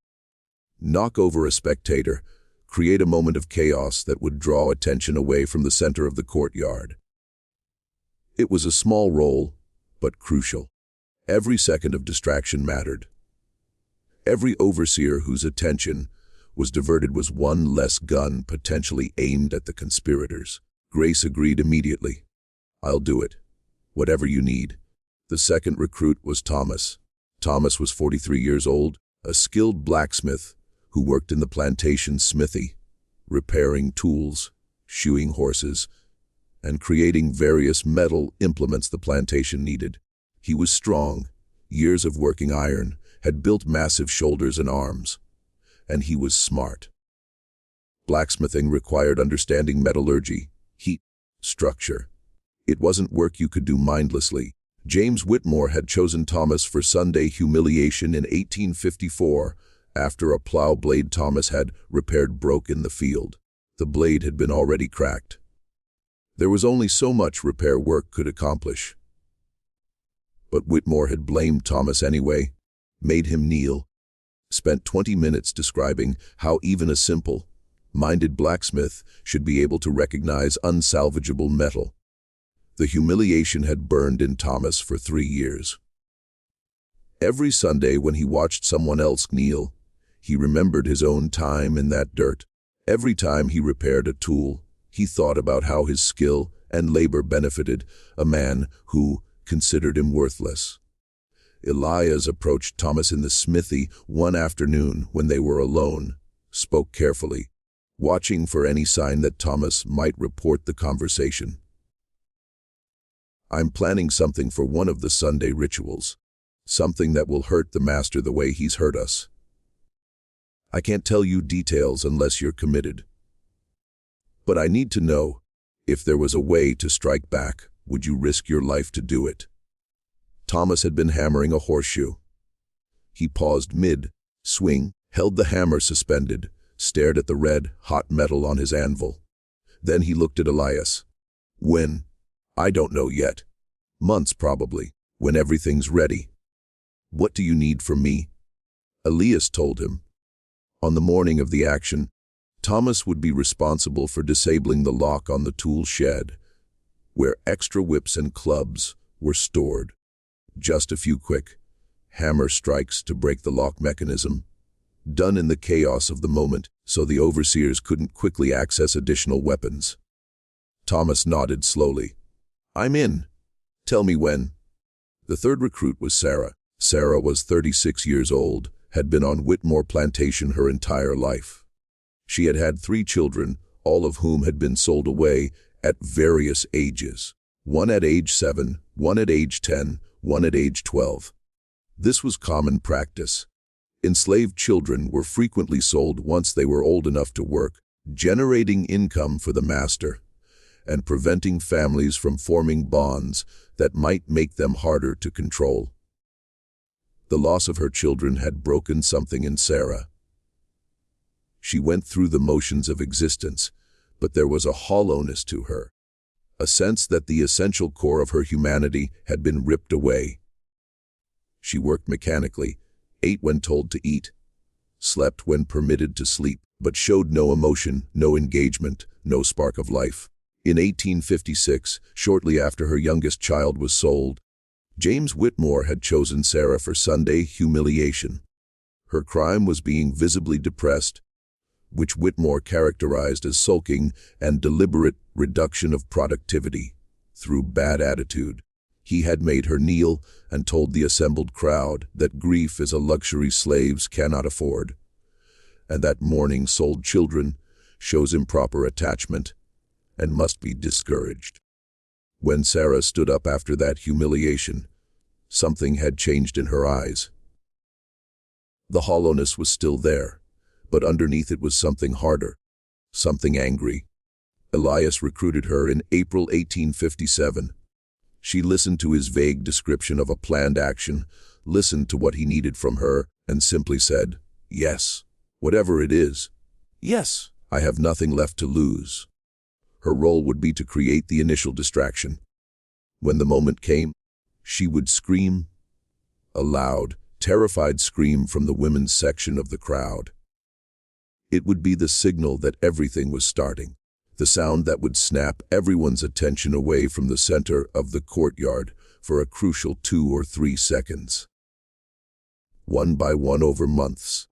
A: knock over a spectator, create a moment of chaos that would draw attention away from the center of the courtyard. It was a small role, but crucial. Every second of distraction mattered. Every overseer whose attention was diverted was one less gun potentially aimed at the conspirators. Grace agreed immediately. "I'll do it. Whatever you need." The second recruit was Thomas. Thomas was 43 years old, a skilled blacksmith who worked in the plantation smithy, repairing tools, shoeing horses, and creating various metal implements the plantation needed. He was strong. Years of working iron had built massive shoulders and arms. And he was smart. Blacksmithing required understanding metallurgy, heat, structure. It wasn't work you could do mindlessly. James Whitmore had chosen Thomas for Sunday humiliation in 1854 after a plow blade Thomas had repaired broke in the field. The blade had been already cracked. There was only so much repair work could accomplish. But Whitmore had blamed Thomas anyway, made him kneel, spent 20 minutes describing how even a simple-minded blacksmith should be able to recognize unsalvageable metal. The humiliation had burned in Thomas for 3 years. Every Sunday when he watched someone else kneel, he remembered his own time in that dirt. Every time he repaired a tool, he thought about how his skill and labor benefited a man who considered him worthless. Elias approached Thomas in the smithy one afternoon when they were alone, spoke carefully, watching for any sign that Thomas might report the conversation. "I'm planning something for one of the Sunday rituals, something that will hurt the master the way he's hurt us. I can't tell you details unless you're committed. But I need to know, if there was a way to strike back, would you risk your life to do it?" Thomas had been hammering a horseshoe. He paused mid-swing, held the hammer suspended, stared at the red, hot metal on his anvil. Then he looked at Elias. "When? I don't know yet. Months probably, when everything's ready." "What do you need from me?" Elias told him. On the morning of the action, Thomas would be responsible for disabling the lock on the tool shed, where extra whips and clubs were stored. Just a few quick hammer strikes to break the lock mechanism, done in the chaos of the moment. so the overseers couldn't quickly access additional weapons. Thomas nodded slowly. "I'm in. Tell me when." The third recruit was Sarah. Sarah was 36 years old, had been on Whitmore Plantation her entire life. She had had 3 children, all of whom had been sold away at various ages. One at age 7, one at age 10, one at age 12. This was common practice. Enslaved children were frequently sold once they were old enough to work, generating income for the master, and preventing families from forming bonds that might make them harder to control. The loss of her children had broken something in Sarah. She went through the motions of existence, but there was a hollowness to her, a sense that the essential core of her humanity had been ripped away. She worked mechanically, ate when told to eat, slept when permitted to sleep, but showed no emotion, no engagement, no spark of life. In 1856, shortly after her youngest child was sold, James Whitmore had chosen Sarah for Sunday humiliation. Her crime was being visibly depressed, which Whitmore characterized as sulking and deliberate reduction of productivity through bad attitude. He had made her kneel and told the assembled crowd that grief is a luxury slaves cannot afford, and that mourning sold children shows improper attachment and must be discouraged. When Sarah stood up after that humiliation, something had changed in her eyes. The hollowness was still there, but underneath it was something harder, something angry. Elias recruited her in April 1857. She listened to his vague description of a planned action, listened to what he needed from her, and simply said, "Yes, whatever it is. Yes, I have nothing left to lose." Her role would be to create the initial distraction. When the moment came, she would scream, a loud, terrified scream from the women's section of the crowd. It would be the signal that everything was starting, the sound that would snap everyone's attention away from the center of the courtyard for a crucial 2 or 3 seconds. One by one over months,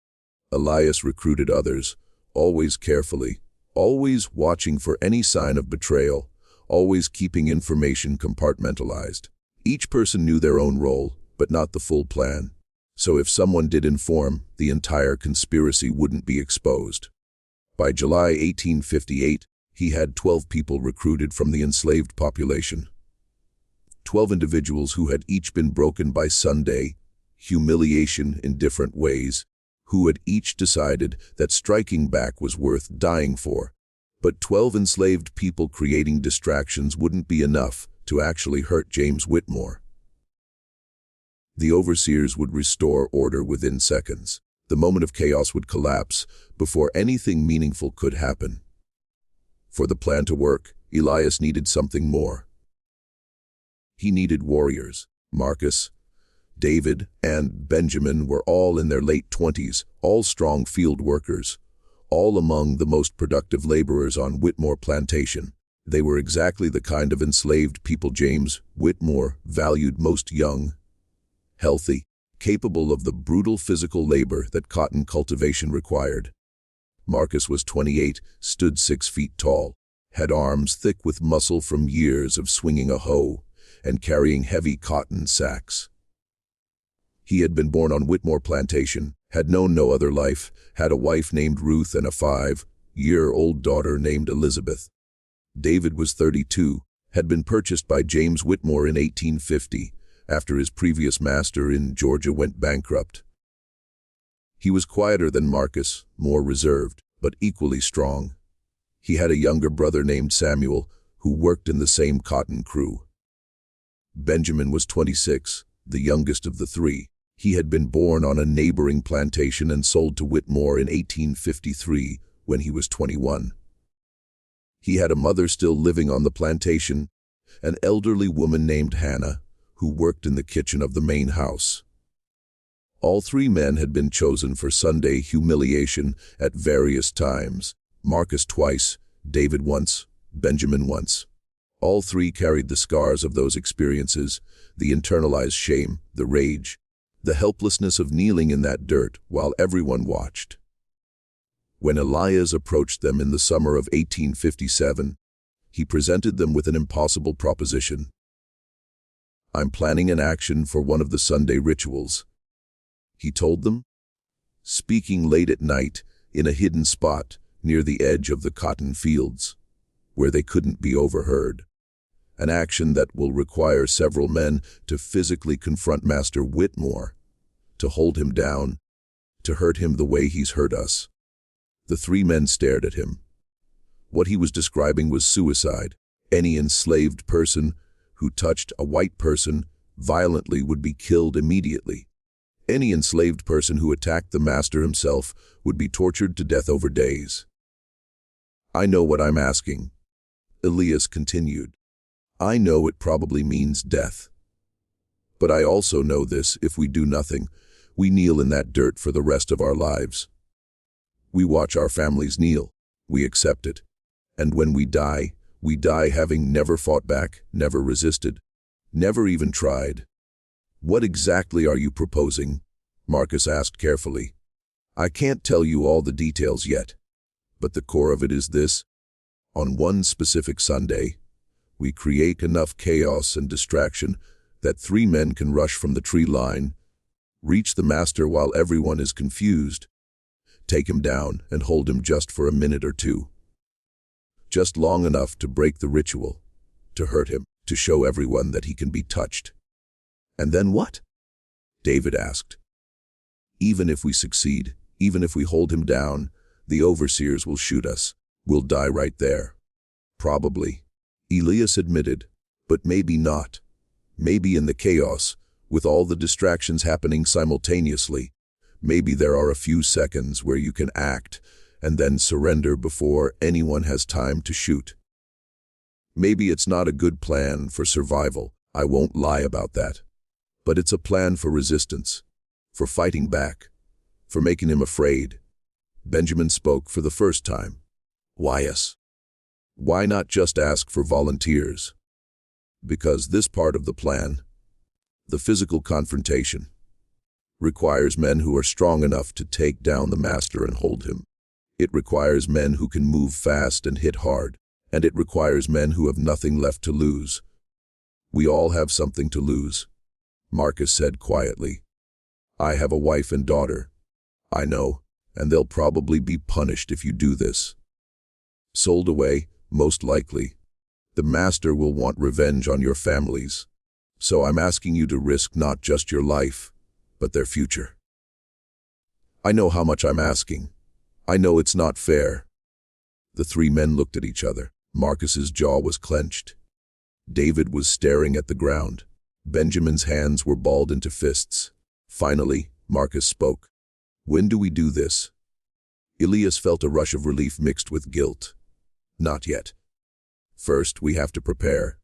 A: Elias recruited others, always carefully, always watching for any sign of betrayal, always keeping information compartmentalized. Each person knew their own role, but not the full plan. So if someone did inform, the entire conspiracy wouldn't be exposed. By July 1858, he had 12 people recruited from the enslaved population. 12 individuals who had each been broken by Sunday humiliation in different ways, who had each decided that striking back was worth dying for. But 12 enslaved people creating distractions wouldn't be enough to actually hurt James Whitmore. The overseers would restore order within seconds. The moment of chaos would collapse before anything meaningful could happen. For the plan to work, Elias needed something more. He needed warriors. Marcus, David, and Benjamin were all in their late 20s, all strong field workers, all among the most productive laborers on Whitmore Plantation. They were exactly the kind of enslaved people James Whitmore valued: most young, healthy, capable of the brutal physical labor that cotton cultivation required. Marcus was 28, stood 6 feet tall, had arms thick with muscle from years of swinging a hoe and carrying heavy cotton sacks. He had been born on Whitmore Plantation, had known no other life, had a wife named Ruth and a 5-year-old daughter named Elizabeth. David was 32, had been purchased by James Whitmore in 1850, after his previous master in Georgia went bankrupt. He was quieter than Marcus, more reserved, but equally strong. He had a younger brother named Samuel, who worked in the same cotton crew. Benjamin was 26, the youngest of the 3. He had been born on a neighboring plantation and sold to Whitmore in 1853 when he was 21. He had a mother still living on the plantation, an elderly woman named Hannah, who worked in the kitchen of the main house. All 3 men had been chosen for Sunday humiliation at various times: Marcus twice, David once, Benjamin once. All 3 carried the scars of those experiences, the internalized shame, the rage, the helplessness of kneeling in that dirt while everyone watched. When Elias approached them in the summer of 1857, he presented them with an impossible proposition. "I'm planning an action for one of the Sunday rituals," he told them, speaking late at night in a hidden spot near the edge of the cotton fields, where they couldn't be overheard. An action that will require several men to physically confront Master Whitmore, to hold him down, to hurt him the way he's hurt us. The three men stared at him. What he was describing was suicide. Any enslaved person who touched a white person violently would be killed immediately. Any enslaved person who attacked the master himself would be tortured to death over days. "I know what I'm asking," Elias continued. "I know it probably means death. But I also know this: if we do nothing, we kneel in that dirt for the rest of our lives. We watch our families kneel, we accept it, and when we die having never fought back, never resisted, never even tried." "What exactly are you proposing?" Marcus asked carefully. "I can't tell you all the details yet, but the core of it is this. On one specific Sunday, we create enough chaos and distraction that three men can rush from the tree line, reach the master while everyone is confused, take him down and hold him just for a minute or two. Just long enough to break the ritual, to hurt him, to show everyone that he can be touched." "And then what?" David asked. "Even if we succeed, even if we hold him down, the overseers will shoot us. We'll die right there." "Probably," Elias admitted, "but maybe not. Maybe in the chaos, with all the distractions happening simultaneously, maybe there are a few seconds where you can act and then surrender before anyone has time to shoot. Maybe it's not a good plan for survival, I won't lie about that. But it's a plan for resistance, for fighting back, for making him afraid." Benjamin spoke for the first time. "Why us? Why not just ask for volunteers?" "Because this part of the plan, the physical confrontation, requires men who are strong enough to take down the master and hold him. It requires men who can move fast and hit hard, and it requires men who have nothing left to lose." "We all have something to lose," Marcus said quietly. "I have a wife and daughter. I know, and they'll probably be punished if you do this. Sold away, most likely. The master will want revenge on your families. So I'm asking you to risk not just your life, but their future." "I know how much I'm asking. I know it's not fair." The three men looked at each other. Marcus's jaw was clenched. David was staring at the ground. Benjamin's hands were balled into fists. Finally, Marcus spoke. "When do we do this?" Elias felt a rush of relief mixed with guilt. "Not yet. First, we have to prepare,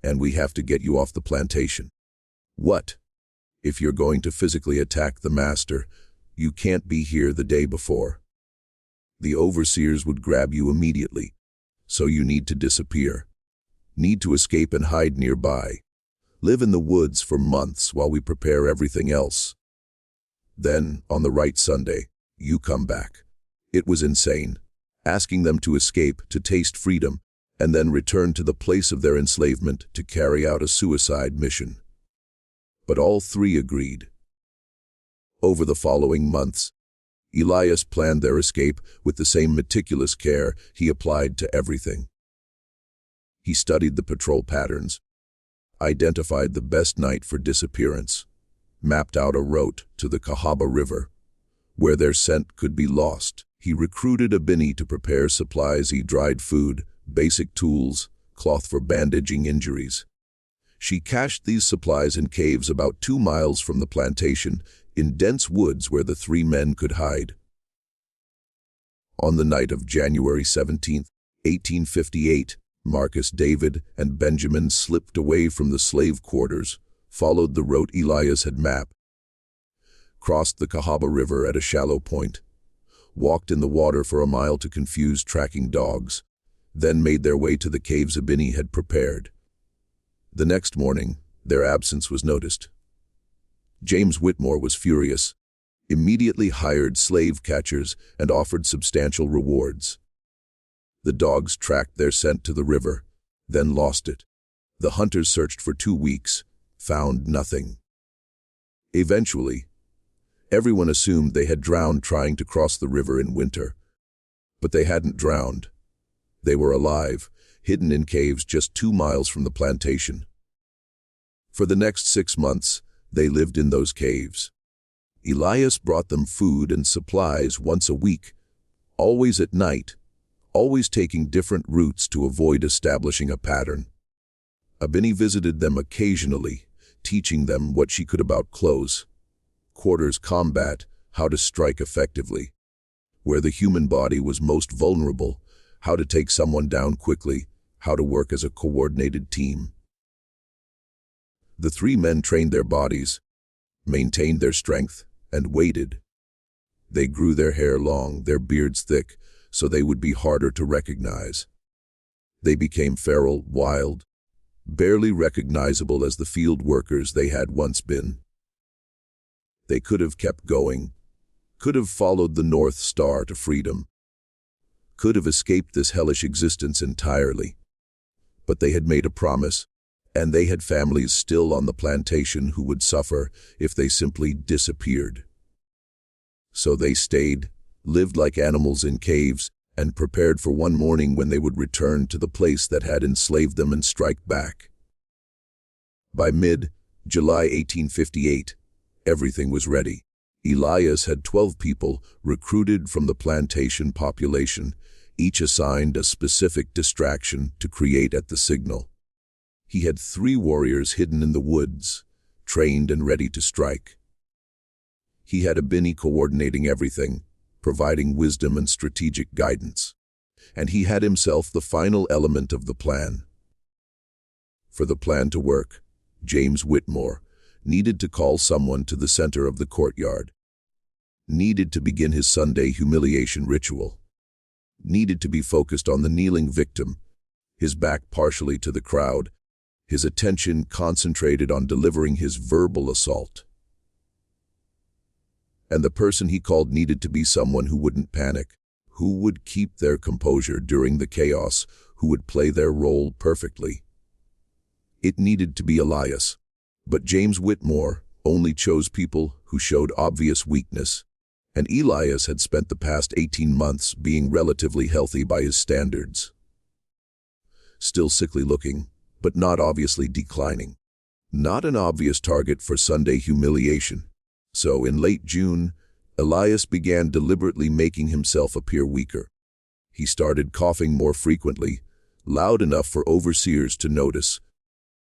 A: and we have to get you off the plantation." "What?" "If you're going to physically attack the master, you can't be here the day before. The overseers would grab you immediately, so you need to disappear. Need to escape and hide nearby. Live in the woods for months while we prepare everything else. Then, on the right Sunday, you come back." It was insane, asking them to escape, to taste freedom, and then return to the place of their enslavement to carry out a suicide mission. But all three agreed. Over the following months, Elias planned their escape with the same meticulous care he applied to everything. He studied the patrol patterns, identified the best night for disappearance, mapped out a route to the Cahaba River, where their scent could be lost. He recruited a Bini to prepare supplies, dried food, basic tools, cloth for bandaging injuries. She cached these supplies in caves about 2 miles from the plantation, in dense woods where the three men could hide. On the night of January 17, 1858, Marcus, David, and Benjamin slipped away from the slave quarters, followed the route Elias had mapped, crossed the Cahaba River at a shallow point, walked in the water for a mile to confuse tracking dogs, then made their way to the caves Abini had prepared. The next morning, their absence was noticed. James Whitmore was furious. immediately hired slave catchers and offered substantial rewards. The dogs tracked their scent to the river, then lost it. The hunters searched for 2 weeks, found nothing. Eventually, everyone assumed they had drowned trying to cross the river in winter. But they hadn't drowned. They were alive, hidden in caves just 2 miles from the plantation. For the next 6 months, they lived in those caves. Elias brought them food and supplies once a week, always at night, always taking different routes to avoid establishing a pattern. Abini visited them occasionally, teaching them what she could about close, quarters combat, how to strike effectively, where the human body was most vulnerable, how to take someone down quickly, how to work as a coordinated team. The 3 men trained their bodies, maintained their strength, and waited. They grew their hair long, their beards thick, so they would be harder to recognize. They became feral, wild, barely recognizable as the field workers they had once been. They could have kept going, could have followed the North Star to freedom, could have escaped this hellish existence entirely. But they had made a promise, and they had families still on the plantation who would suffer if they simply disappeared. So they stayed, lived like animals in caves, and prepared for one morning when they would return to the place that had enslaved them and strike back. By mid-July 1858, everything was ready. Elias had 12 people recruited from the plantation population, each assigned a specific distraction to create at the signal. He had 3 warriors hidden in the woods, trained and ready to strike. He had Abini coordinating everything, providing wisdom and strategic guidance. And he had himself the final element of the plan. For the plan to work, James Whitmore needed to call someone to the center of the courtyard, needed to begin his Sunday humiliation ritual, needed to be focused on the kneeling victim, his back partially to the crowd, his attention concentrated on delivering his verbal assault. And the person he called needed to be someone who wouldn't panic, who would keep their composure during the chaos, who would play their role perfectly. It needed to be Elias, but James Whitmore only chose people who showed obvious weakness, and Elias had spent the past 18 months being relatively healthy by his standards. Still sickly looking, but not obviously declining. Not an obvious target for Sunday humiliation. So in late June, Elias began deliberately making himself appear weaker. He started coughing more frequently, loud enough for overseers to notice,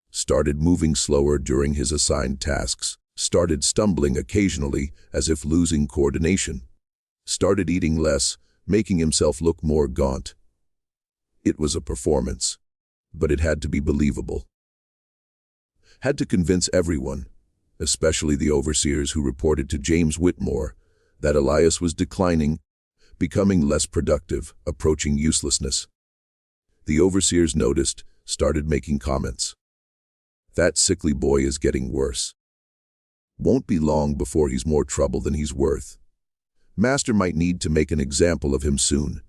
A: started moving slower during his assigned tasks, started stumbling occasionally as if losing coordination, started eating less, making himself look more gaunt. It was a performance, but it had to be believable. Had to convince everyone, especially the overseers who reported to James Whitmore, that Elias was declining, becoming less productive, approaching uselessness. The overseers noticed, started making comments. That sickly boy is getting worse. Won't be long before he's more trouble than he's worth. Master might need to make an example of him soon.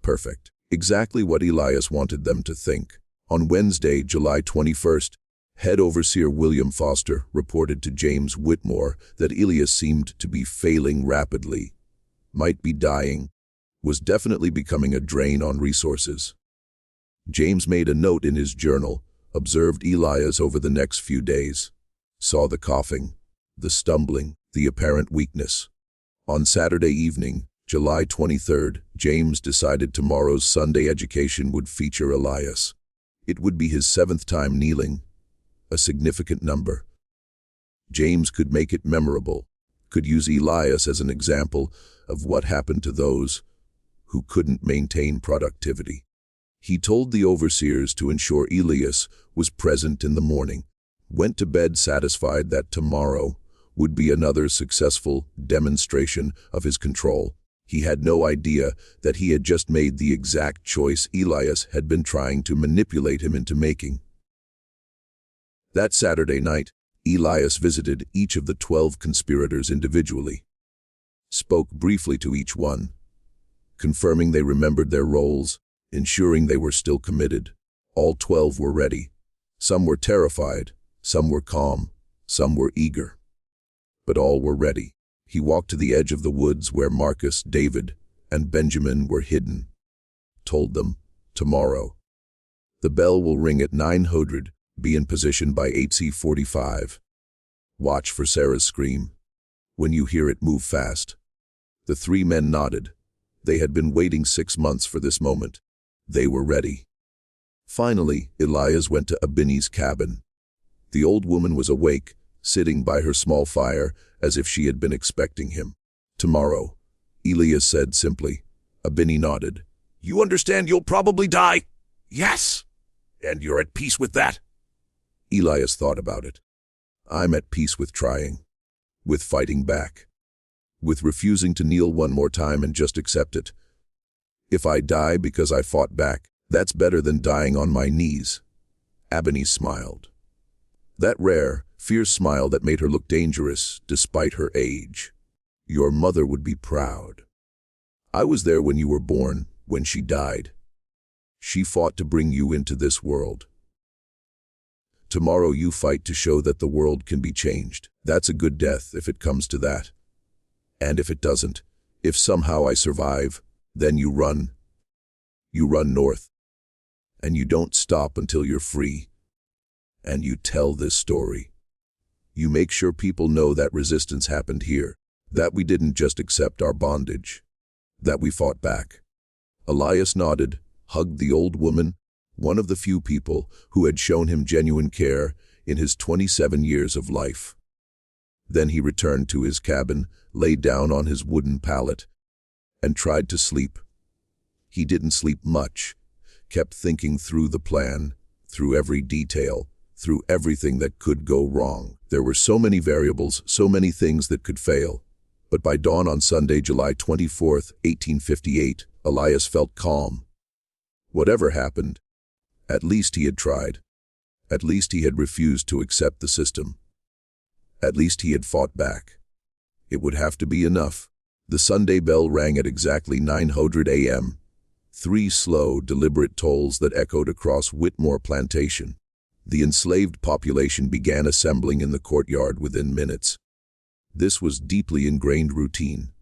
A: Perfect. Exactly what Elias wanted them to think. On Wednesday, July 21st, Head Overseer William Foster reported to James Whitmore that Elias seemed to be failing rapidly, might be dying, was definitely becoming a drain on resources. James made a note in his journal, observed Elias over the next few days, saw the coughing, the stumbling, the apparent weakness. On Saturday evening, July 23rd, James decided tomorrow's Sunday education would feature Elias. It would be his 7th time kneeling, a significant number. James could make it memorable, could use Elias as an example of what happened to those who couldn't maintain productivity. He told the overseers to ensure Elias was present in the morning, went to bed satisfied that tomorrow would be another successful demonstration of his control. He had no idea that he had just made the exact choice Elias had been trying to manipulate him into making. That Saturday night, Elias visited each of the 12 conspirators individually, spoke briefly to each one, confirming they remembered their roles, ensuring they were still committed. All 12 were ready. Some were terrified, some were calm, some were eager. But all were ready. He walked to the edge of the woods where Marcus, David, and Benjamin were hidden. Told them, tomorrow. The bell will ring at 900, be in position by 8:45. Watch for Sarah's scream. When you hear it, move fast. The 3 men nodded. They had been waiting 6 months for this moment. They were ready. Finally, Elias went to Abini's cabin. The old woman was awake, sitting by her small fire, as if she had been expecting him. Tomorrow, Elias said simply. Abini nodded.
B: You understand you'll probably die? Yes. And you're at peace with that?
A: Elias thought about it. I'm at peace with trying, with fighting back, with refusing to kneel one more time and just accept it. If I die because I fought back, that's better than dying on my knees. Abini smiled. That rare, fierce smile that made her look dangerous despite her age. Your mother would be proud. I was there when you were born, when she died. She fought to bring you into this world. Tomorrow you fight to show that the world can be changed. That's a good death if it comes to that. And if it doesn't, if somehow I survive, then you run. You run north. And you don't stop until you're free. And you tell this story. You make sure people know that resistance happened here, that we didn't just accept our bondage, that we fought back. Elias nodded, hugged the old woman, one of the few people who had shown him genuine care in his 27 years of life. Then he returned to his cabin, lay down on his wooden pallet, and tried to sleep. He didn't sleep much, kept thinking through the plan, through every detail, through everything that could go wrong. There were so many variables, so many things that could fail. But by dawn on Sunday, July 24th, 1858, Elias felt calm. Whatever happened, at least he had tried. At least he had refused to accept the system. At least he had fought back. It would have to be enough. The Sunday bell rang at exactly 9:00 a.m. 3 slow, deliberate tolls that echoed across Whitmore Plantation. The enslaved population began assembling in the courtyard within minutes. This was deeply ingrained routine.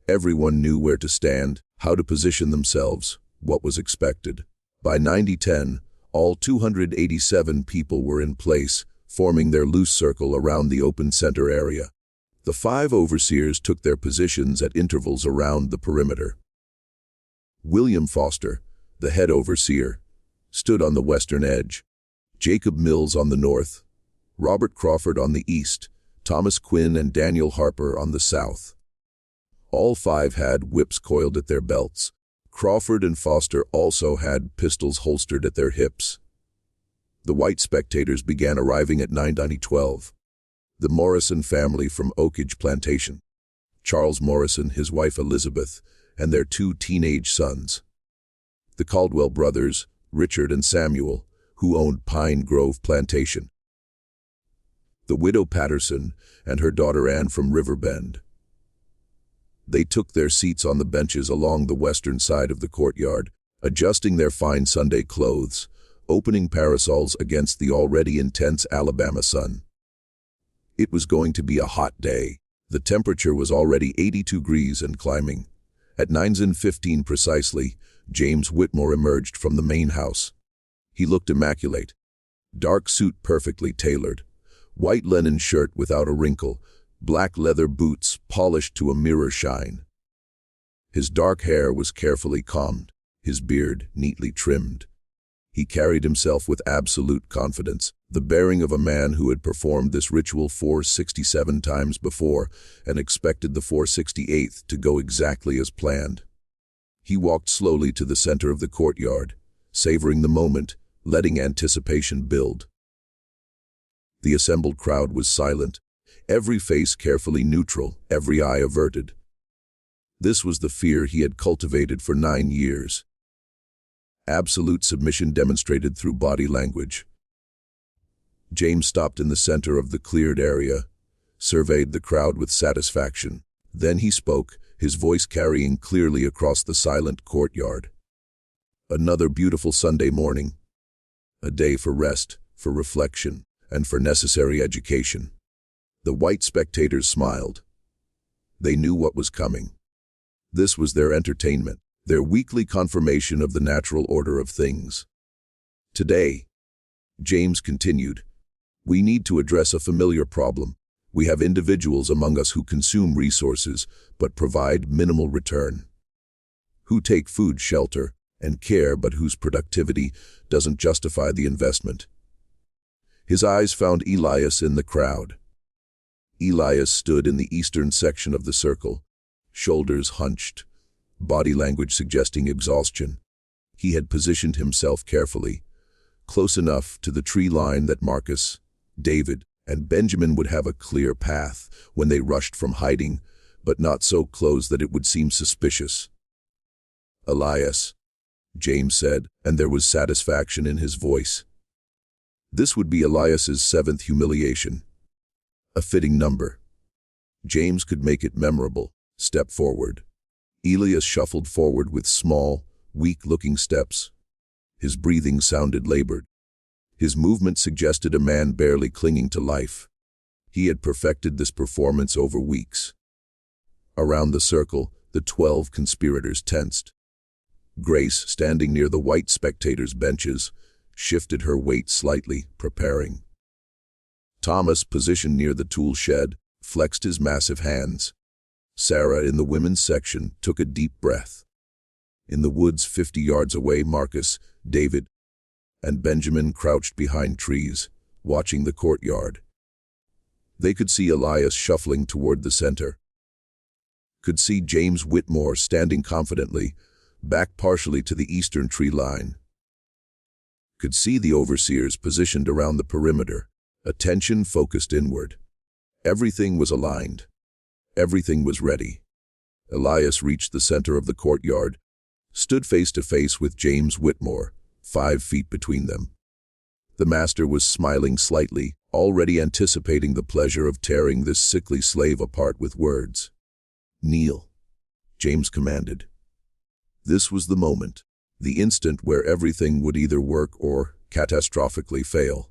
A: Everyone knew where to stand, how to position themselves, what was expected. By 90:10, all 287 people were in place, forming their loose circle around the open center area. The 5 overseers took their positions at intervals around the perimeter. William Foster, the head overseer, stood on the western edge, Jacob Mills on the north, Robert Crawford on the east, Thomas Quinn and Daniel Harper on the south. All 5 had whips coiled at their belts. Crawford and Foster also had pistols holstered at their hips. The white spectators began arriving at 9:12. The Morrison family from Oakage Plantation, Charles Morrison, his wife Elizabeth, and their 2 teenage sons. The Caldwell brothers, Richard and Samuel, who owned Pine Grove Plantation. The widow Patterson and her daughter Anne from Riverbend. They took their seats on the benches along the western side of the courtyard, adjusting their fine Sunday clothes, opening parasols against the already intense Alabama sun. It was going to be a hot day. The temperature was already 82 degrees and climbing. At 9:15 precisely, James Whitmore emerged from the main house. He looked immaculate. Dark suit perfectly tailored, white linen shirt without a wrinkle, black leather boots polished to a mirror shine. His dark hair was carefully combed, his beard neatly trimmed. He carried himself with absolute confidence, the bearing of a man who had performed this ritual 467 times before and expected the 468th to go exactly as planned. He walked slowly to the center of the courtyard, savoring the moment, letting anticipation build. The assembled crowd was silent, every face carefully neutral, every eye averted. This was the fear he had cultivated for 9 years. Absolute submission demonstrated through body language. James stopped in the center of the cleared area, surveyed the crowd with satisfaction. Then he spoke, his voice carrying clearly across the silent courtyard. Another beautiful Sunday morning. A day for rest, for reflection, and for necessary education. The white spectators smiled. They knew what was coming. This was their entertainment, their weekly confirmation of the natural order of things. Today, James continued, we need to address a familiar problem. We have individuals among us who consume resources but provide minimal return. Who take food, shelter, and care but whose productivity doesn't justify the investment. His eyes found Elias in the crowd. Elias stood in the eastern section of the circle, shoulders hunched, body language suggesting exhaustion. He had positioned himself carefully, close enough to the tree line that Marcus, David, and Benjamin would have a clear path when they rushed from hiding, but not so close that it would seem suspicious. Elias, James said, and there was satisfaction in his voice. This would be Elias's 7th humiliation. A fitting number. James could make it memorable. Step forward. Elias shuffled forward with small, weak-looking steps. His breathing sounded labored. His movement suggested a man barely clinging to life. He had perfected this performance over weeks. Around the circle, the 12 conspirators tensed. Grace, standing near the white spectators' benches, shifted her weight slightly, preparing. Thomas, positioned near the tool shed, flexed his massive hands. Sarah, in the women's section, took a deep breath. In the woods 50 yards away, Marcus, David, and Benjamin crouched behind trees, watching the courtyard. They could see Elias shuffling toward the center. Could see James Whitmore standing confidently, back partially to the eastern tree line. Could see the overseers positioned around the perimeter, attention focused inward. Everything was aligned. Everything was ready. Elias reached the center of the courtyard, stood face to face with James Whitmore, 5 feet between them. The master was smiling slightly, already anticipating the pleasure of tearing this sickly slave apart with words. "Kneel," James commanded. This was the moment, the instant where everything would either work or catastrophically fail.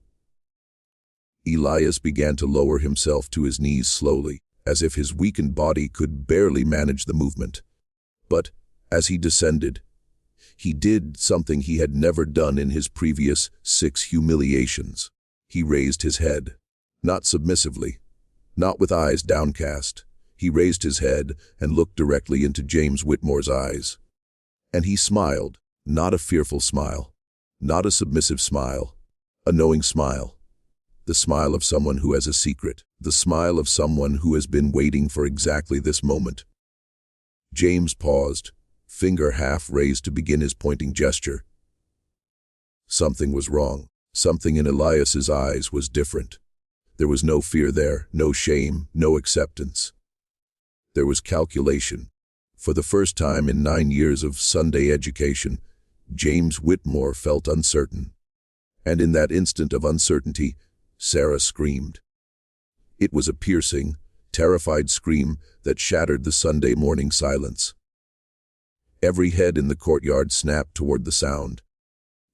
A: Elias began to lower himself to his knees slowly, as if his weakened body could barely manage the movement. But, as he descended, he did something he had never done in his previous 6 humiliations. He raised his head, not submissively, not with eyes downcast. He raised his head and looked directly into James Whitmore's eyes. And he smiled, not a fearful smile, not a submissive smile, a knowing smile. The smile of someone who has a secret, the smile of someone who has been waiting for exactly this moment. James paused, finger half raised to begin his pointing gesture. Something was wrong. Something in Elias's eyes was different. There was no fear there, no shame, no acceptance. There was calculation. For the first time in 9 years of Sunday education, James Whitmore felt uncertain. And in that instant of uncertainty, Sarah screamed. It was a piercing, terrified scream that shattered the Sunday morning silence. Every head in the courtyard snapped toward the sound.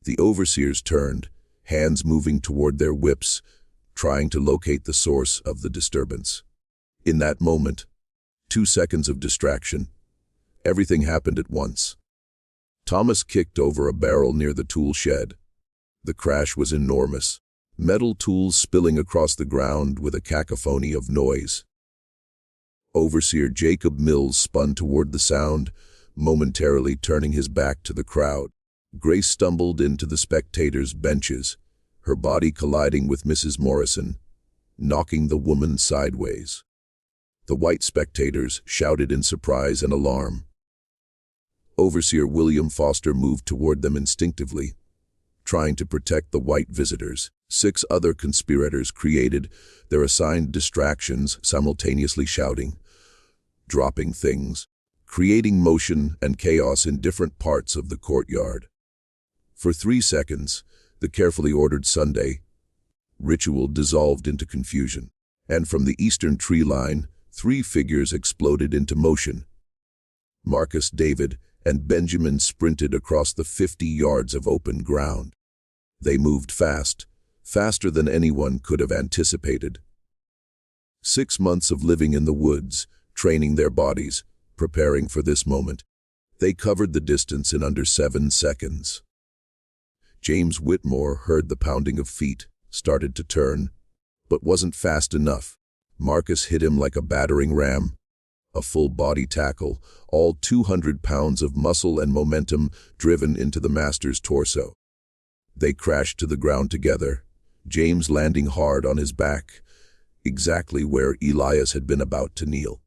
A: The overseers turned, hands moving toward their whips, trying to locate the source of the disturbance. In that moment, 2 seconds of distraction, everything happened at once. Thomas kicked over a barrel near the tool shed. The crash was enormous, metal tools spilling across the ground with a cacophony of noise. Overseer Jacob Mills spun toward the sound, momentarily turning his back to the crowd. Grace stumbled into the spectators' benches, her body colliding with Mrs. Morrison, knocking the woman sideways. The white spectators shouted in surprise and alarm. Overseer William Foster moved toward them instinctively, trying to protect the white visitors. 6 other conspirators created their assigned distractions, simultaneously shouting, dropping things, creating motion and chaos in different parts of the courtyard. For 3 seconds, the carefully ordered Sunday, Ritual dissolved into confusion, and from the eastern tree line, 3 figures exploded into motion. Marcus, David, and Benjamin sprinted across the 50 yards of open ground. They moved fast, faster than anyone could have anticipated. 6 months of living in the woods, training their bodies, preparing for this moment. They covered the distance in under 7 seconds. James Whitmore heard the pounding of feet, started to turn, but wasn't fast enough. Marcus hit him like a battering ram. A full-body tackle, all 200 pounds of muscle and momentum driven into the master's torso. They crashed to the ground together, James landing hard on his back, exactly where Elias had been about to kneel.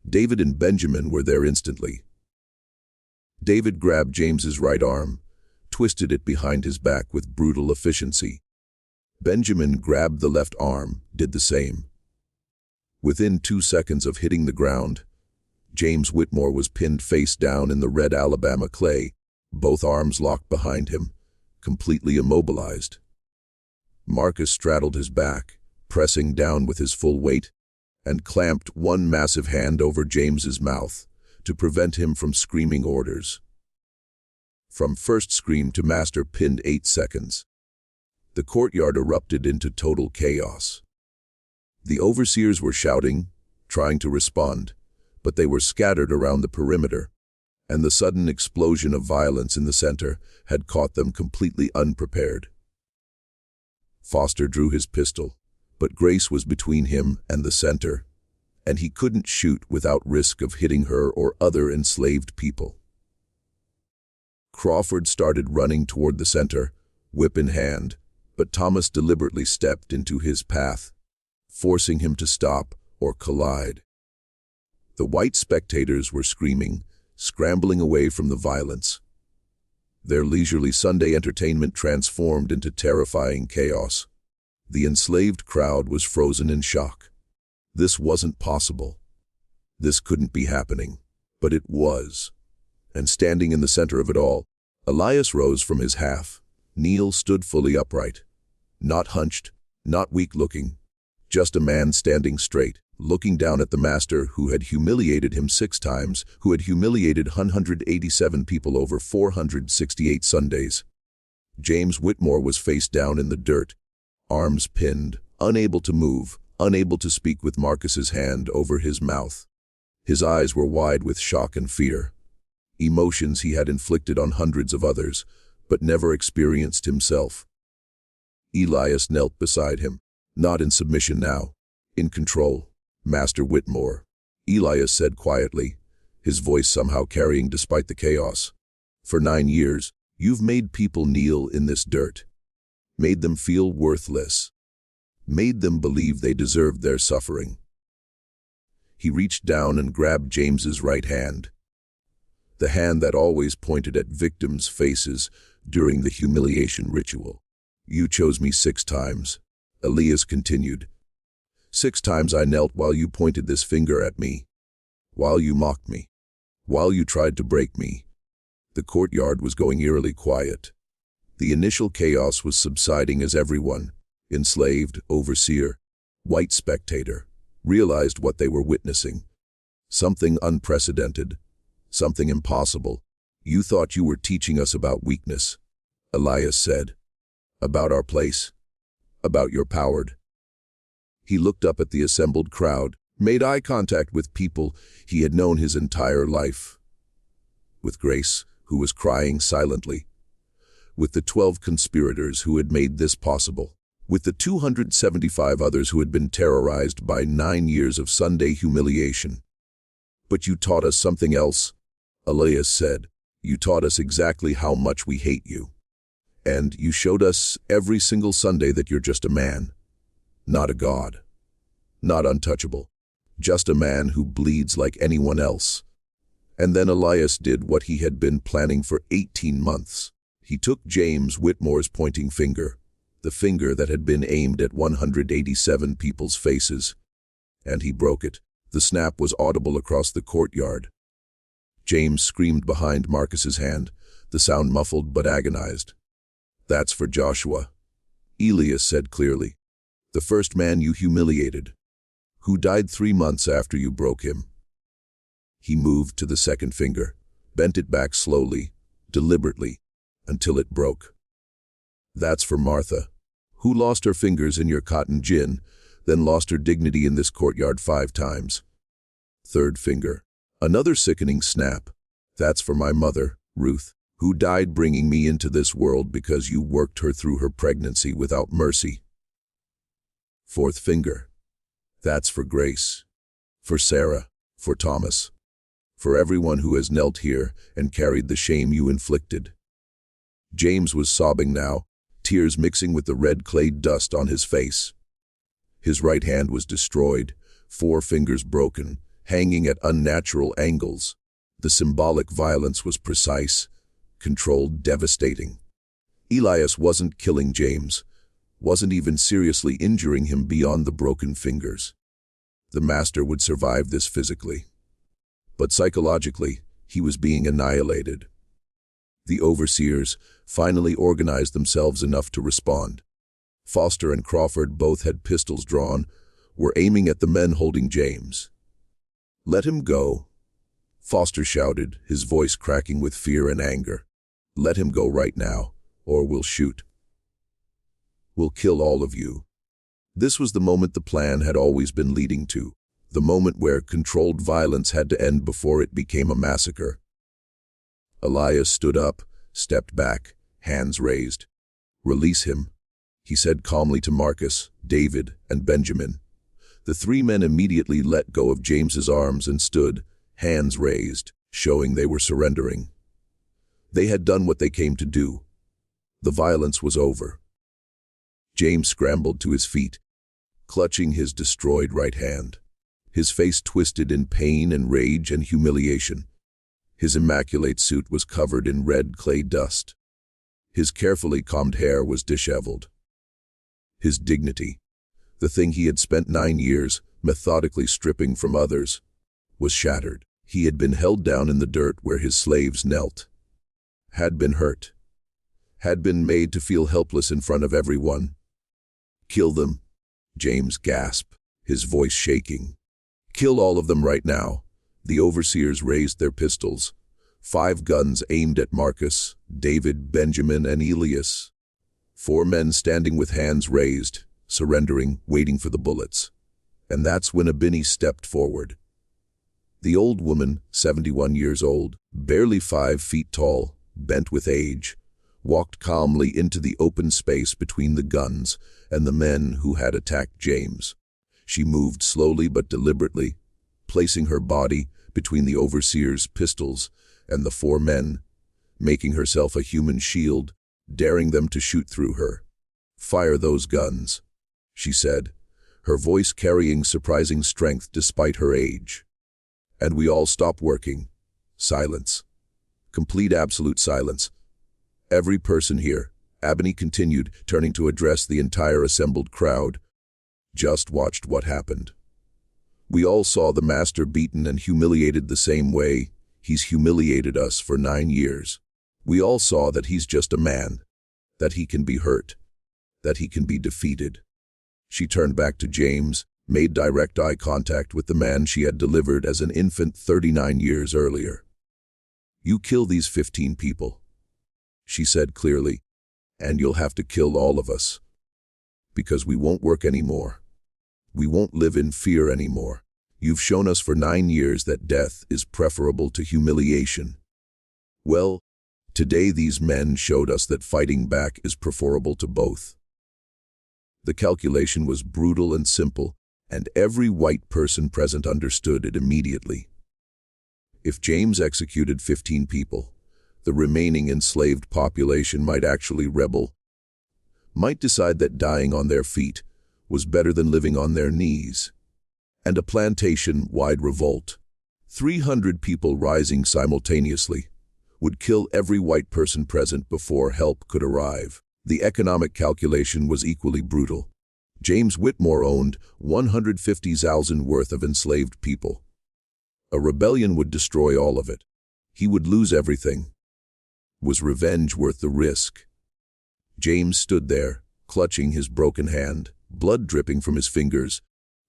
A: David and Benjamin were there instantly. David grabbed James's right arm, twisted it behind his back with brutal efficiency. Benjamin grabbed the left arm, did the same. Within 2 seconds of hitting the ground, James Whitmore was pinned face down in the red Alabama clay, both arms locked behind him, completely immobilized. Marcus straddled his back, pressing down with his full weight, and clamped one massive hand over James's mouth to prevent him from screaming orders. From first scream to master pinned 8 seconds. The courtyard erupted into total chaos. The overseers were shouting, trying to respond, but they were scattered around the perimeter, and the sudden explosion of violence in the center had caught them completely unprepared. Foster drew his pistol, but Grace was between him and the center, and he couldn't shoot without risk of hitting her or other enslaved people. Crawford started running toward the center, whip in hand, but Thomas deliberately stepped into his path, forcing him to stop or collide. The white spectators were screaming, scrambling away from the violence. Their leisurely Sunday entertainment transformed into terrifying chaos. The enslaved crowd was frozen in shock. This wasn't possible. This couldn't be happening. But it was. And standing in the center of it all, Elias rose from his half. Neil stood fully upright. Not hunched, not weak-looking. Just a man standing straight, looking down at the master who had humiliated him 6 times, who had humiliated 187 people over 468 Sundays. James Whitmore was face down in the dirt, arms pinned, unable to move, unable to speak with Marcus's hand over his mouth. His eyes were wide with shock and fear. Emotions he had inflicted on hundreds of others, but never experienced himself. Elias knelt beside him, not in submission now, in control. Master Whitmore, Elias said quietly, his voice somehow carrying despite the chaos. For 9 years, you've made people kneel in this dirt. Made them feel worthless. Made them believe they deserved their suffering. He reached down and grabbed James's right hand. The hand that always pointed at victims' faces during the humiliation ritual. You chose me 6 times, Elias continued. 6 times I knelt while you pointed this finger at me, while you mocked me, while you tried to break me. The courtyard was going eerily quiet. The initial chaos was subsiding as everyone, enslaved, overseer, white spectator, realized what they were witnessing. Something unprecedented, something impossible. You thought you were teaching us about weakness, Elias said. About our place, about your power. He looked up at the assembled crowd, made eye contact with people he had known his entire life. With Grace, who was crying silently. With the 12 conspirators who had made this possible. With the 275 others who had been terrorized by 9 years of Sunday humiliation. But you taught us something else, Elias said. You taught us exactly how much we hate you. And you showed us every single Sunday that you're just a man. Not a god. Not untouchable. Just a man who bleeds like anyone else. And then Elias did what he had been planning for 18 months. He took James Whitmore's pointing finger, the finger that had been aimed at 187 people's faces, and he broke it. The snap was audible across the courtyard. James screamed behind Marcus's hand, the sound muffled but agonized. That's for Joshua, Elias said clearly. The first man you humiliated, who died 3 months after you broke him. He moved to the second finger, bent it back slowly, deliberately, until it broke. That's for Martha, who lost her fingers in your cotton gin, then lost her dignity in this courtyard 5 times. Third finger. Another sickening snap. That's for my mother, Ruth, who died bringing me into this world because you worked her through her pregnancy without mercy. Fourth finger. That's for Grace, for Sarah, for Thomas, for everyone who has knelt here and carried the shame you inflicted. James was sobbing now, tears mixing with the red clay dust on his face. His right hand was destroyed, 4 fingers broken, hanging at unnatural angles. The symbolic violence was precise, controlled, devastating. Elias wasn't killing James, wasn't even seriously injuring him beyond the broken fingers. The master would survive this physically. But psychologically, he was being annihilated. The overseers finally organized themselves enough to respond. Foster and Crawford both had pistols drawn, were aiming at the men holding James. "Let him go," Foster shouted, his voice cracking with fear and anger. "Let him go right now, or we'll shoot. We'll kill all of you." This was the moment the plan had always been leading to, the moment where controlled violence had to end before it became a massacre. Elias stood up, stepped back, hands raised. "Release him," he said calmly to Marcus, David, and Benjamin. The 3 men immediately let go of James's arms and stood, hands raised, showing they were surrendering. They had done what they came to do. The violence was over. James scrambled to his feet, clutching his destroyed right hand. His face twisted in pain and rage and humiliation. His immaculate suit was covered in red clay dust. His carefully combed hair was disheveled. His dignity, the thing he had spent 9 years methodically stripping from others, was shattered. He had been held down in the dirt where his slaves knelt, had been hurt, had been made to feel helpless in front of everyone. "Kill them," James gasped, his voice shaking. "Kill all of them right now." The overseers raised their pistols, 5 guns aimed at Marcus, David, Benjamin, and Elias. 4 men standing with hands raised, surrendering, waiting for the bullets. And that's when Abini stepped forward. The old woman, 71 years old, barely 5 feet tall, bent with age, walked calmly into the open space between the guns and the men who had attacked James. She moved slowly but deliberately, placing her body between the overseer's pistols and the 4 men, making herself a human shield, daring them to shoot through her. "Fire those guns," she said, her voice carrying surprising strength despite her age. And we all stopped working. Silence. Complete absolute silence. "Every person here," Abini continued, turning to address the entire assembled crowd, "just watched what happened. We all saw the master beaten and humiliated the same way he's humiliated us for 9 years. We all saw that he's just a man, that he can be hurt, that he can be defeated." She turned back to James, made direct eye contact with the man she had delivered as an infant 39 years earlier. "You kill these 15 people," she said clearly, "and you'll have to kill all of us. Because we won't work anymore. We won't live in fear anymore. You've shown us for 9 years that death is preferable to humiliation. Well, today these men showed us that fighting back is preferable to both." The calculation was brutal and simple, and every white person present understood it immediately. If James executed 15 people, the remaining enslaved population might actually rebel, might decide that dying on their feet was better than living on their knees. And a plantation-wide revolt, 300 people rising simultaneously, would kill every white person present before help could arrive. The economic calculation was equally brutal. James Whitmore owned 150,000 worth of enslaved people. A rebellion would destroy all of it. He would lose everything. Was revenge worth the risk? James stood there, clutching his broken hand, blood dripping from his fingers,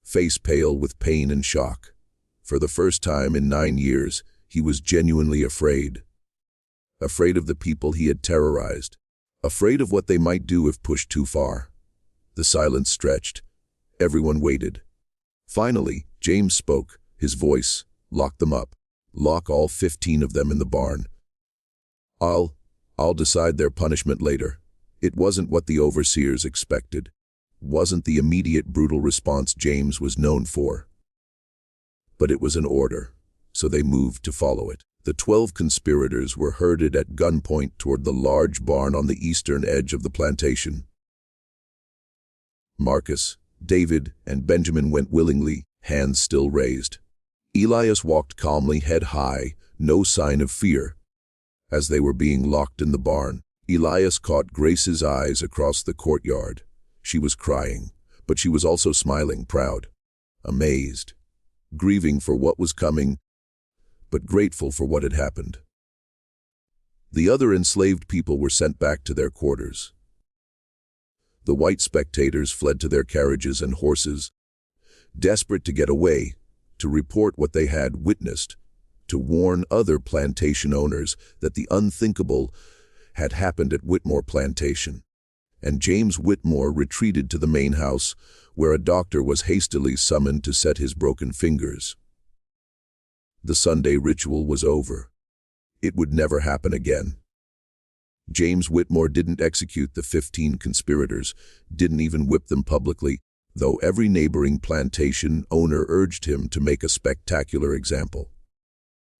A: face pale with pain and shock. For the first time in 9 years, he was genuinely afraid. Afraid of the people he had terrorized. Afraid of what they might do if pushed too far. The silence stretched. Everyone waited. Finally, James spoke. His voice: "Lock them up. Lock all 15 of them in the barn. I'll decide their punishment later." It wasn't what the overseers expected. Wasn't the immediate brutal response James was known for. But it was an order, so they moved to follow it. The 12 conspirators were herded at gunpoint toward the large barn on the eastern edge of the plantation. Marcus, David, and Benjamin went willingly, hands still raised. Elias walked calmly, head high, no sign of fear. As they were being locked in the barn, Elias caught Grace's eyes across the courtyard. She was crying, but she was also smiling, proud, amazed, grieving for what was coming, but grateful for what had happened. The other enslaved people were sent back to their quarters. The white spectators fled to their carriages and horses, desperate to get away, to report what they had witnessed, to warn other plantation owners that the unthinkable had happened at Whitmore Plantation. And James Whitmore retreated to the main house, where a doctor was hastily summoned to set his broken fingers. The Sunday ritual was over. It would never happen again. James Whitmore didn't execute the 15 conspirators, didn't even whip them publicly, though every neighboring plantation owner urged him to make a spectacular example.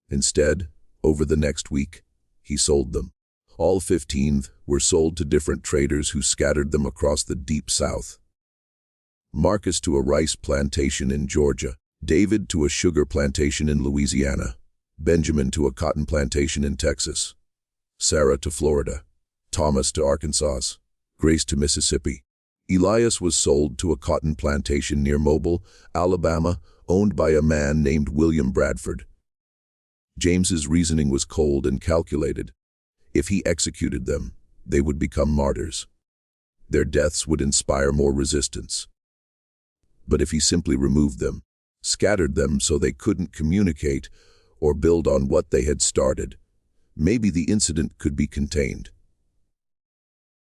A: Instead, over the next week, he sold them. All 15 were sold to different traders who scattered them across the deep South. Marcus to a rice plantation in Georgia, David to a sugar plantation in Louisiana, Benjamin to a cotton plantation in Texas, Sarah to Florida, Thomas to Arkansas, Grace to Mississippi. Elias was sold to a cotton plantation near Mobile, Alabama, owned by a man named William Bradford. James's reasoning was cold and calculated. If he executed them, they would become martyrs. Their deaths would inspire more resistance. But if he simply removed them, scattered them so they couldn't communicate or build on what they had started, maybe the incident could be contained.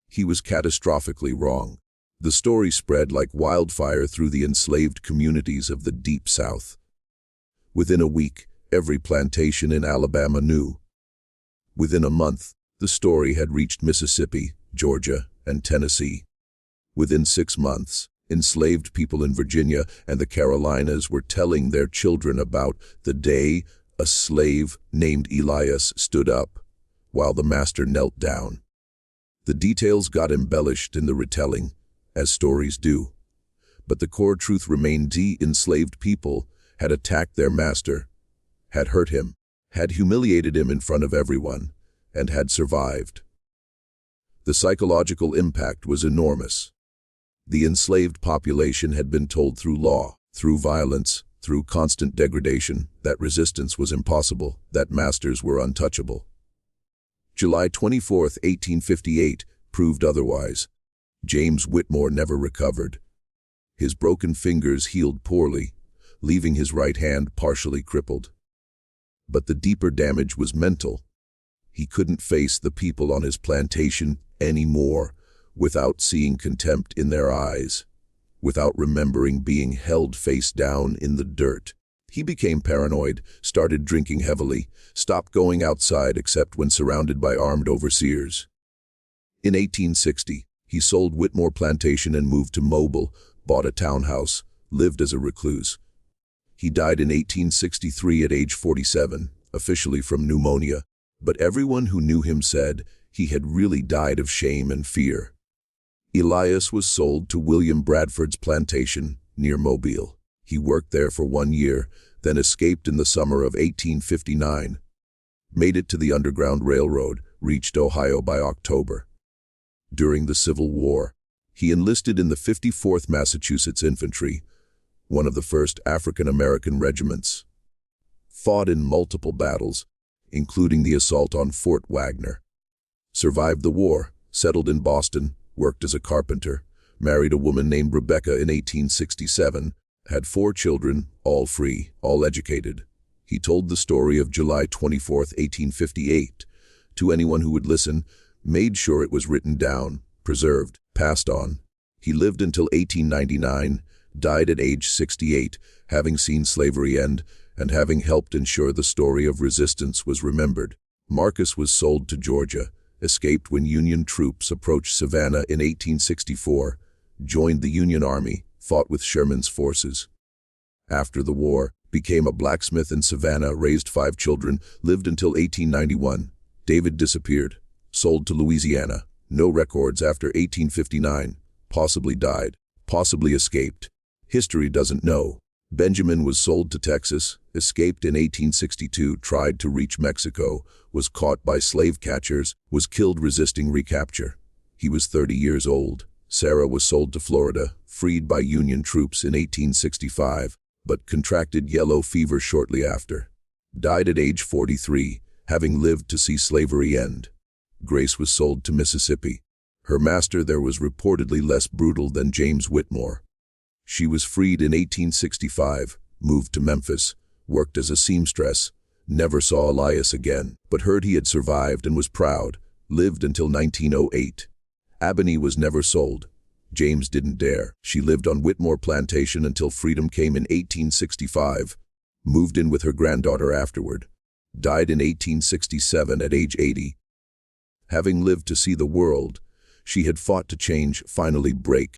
A: He was catastrophically wrong. The story spread like wildfire through the enslaved communities of the Deep South. Within a week, every plantation in Alabama knew. Within a month, the story had reached Mississippi, Georgia, and Tennessee. Within 6 months, enslaved people in Virginia and the Carolinas were telling their children about the day a slave named Elias stood up, while the master knelt down. The details got embellished in the retelling, as stories do. But the core truth remained: the enslaved people had attacked their master, had hurt him, had humiliated him in front of everyone, and had survived. The psychological impact was enormous. The enslaved population had been told through law, through violence, through constant degradation, that resistance was impossible, that masters were untouchable. July 24, 1858, proved otherwise. James Whitmore never recovered. His broken fingers healed poorly, leaving his right hand partially crippled. But the deeper damage was mental. He couldn't face the people on his plantation anymore without seeing contempt in their eyes, without remembering being held face down in the dirt. He became paranoid, started drinking heavily, stopped going outside except when surrounded by armed overseers. In 1860, he sold Whitmore Plantation and moved to Mobile, bought a townhouse, lived as a recluse. He died in 1863 at age 47, officially from pneumonia, but everyone who knew him said he had really died of shame and fear. Elias was sold to William Bradford's plantation near Mobile. He worked there for 1 year, then escaped in the summer of 1859. Made it to the Underground Railroad, reached Ohio by October. During the Civil War, he enlisted in the 54th Massachusetts Infantry, one of the first African-American regiments. Fought in multiple battles, including the assault on Fort Wagner. Survived the war, settled in Boston, worked as a carpenter, married a woman named Rebecca in 1867, had 4 children, all free, all educated. He told the story of July 24, 1858, to anyone who would listen, made sure it was written down, preserved, passed on. He lived until 1899, died at age 68, having seen slavery end, and having helped ensure the story of resistance was remembered. Marcus was sold to Georgia, escaped when Union troops approached Savannah in 1864, joined the Union Army, fought with Sherman's forces. After the war, became a blacksmith in Savannah, raised 5 children, lived until 1891. David disappeared, sold to Louisiana, no records after 1859, possibly died, possibly escaped. History doesn't know. Benjamin was sold to Texas, escaped in 1862, tried to reach Mexico, was caught by slave catchers, was killed resisting recapture. He was 30 years old. Sarah was sold to Florida, freed by Union troops in 1865, but contracted yellow fever shortly after. Died at age 43, having lived to see slavery end. Grace was sold to Mississippi. Her master there was reportedly less brutal than James Whitmore. She was freed in 1865, moved to Memphis, worked as a seamstress, never saw Elias again, but heard he had survived and was proud, lived until 1908. Ebony was never sold. James didn't dare. She lived on Whitmore Plantation until freedom came in 1865, moved in with her granddaughter afterward. Died in 1867 at age 80. Having lived to see the world, she had fought to change, finally break,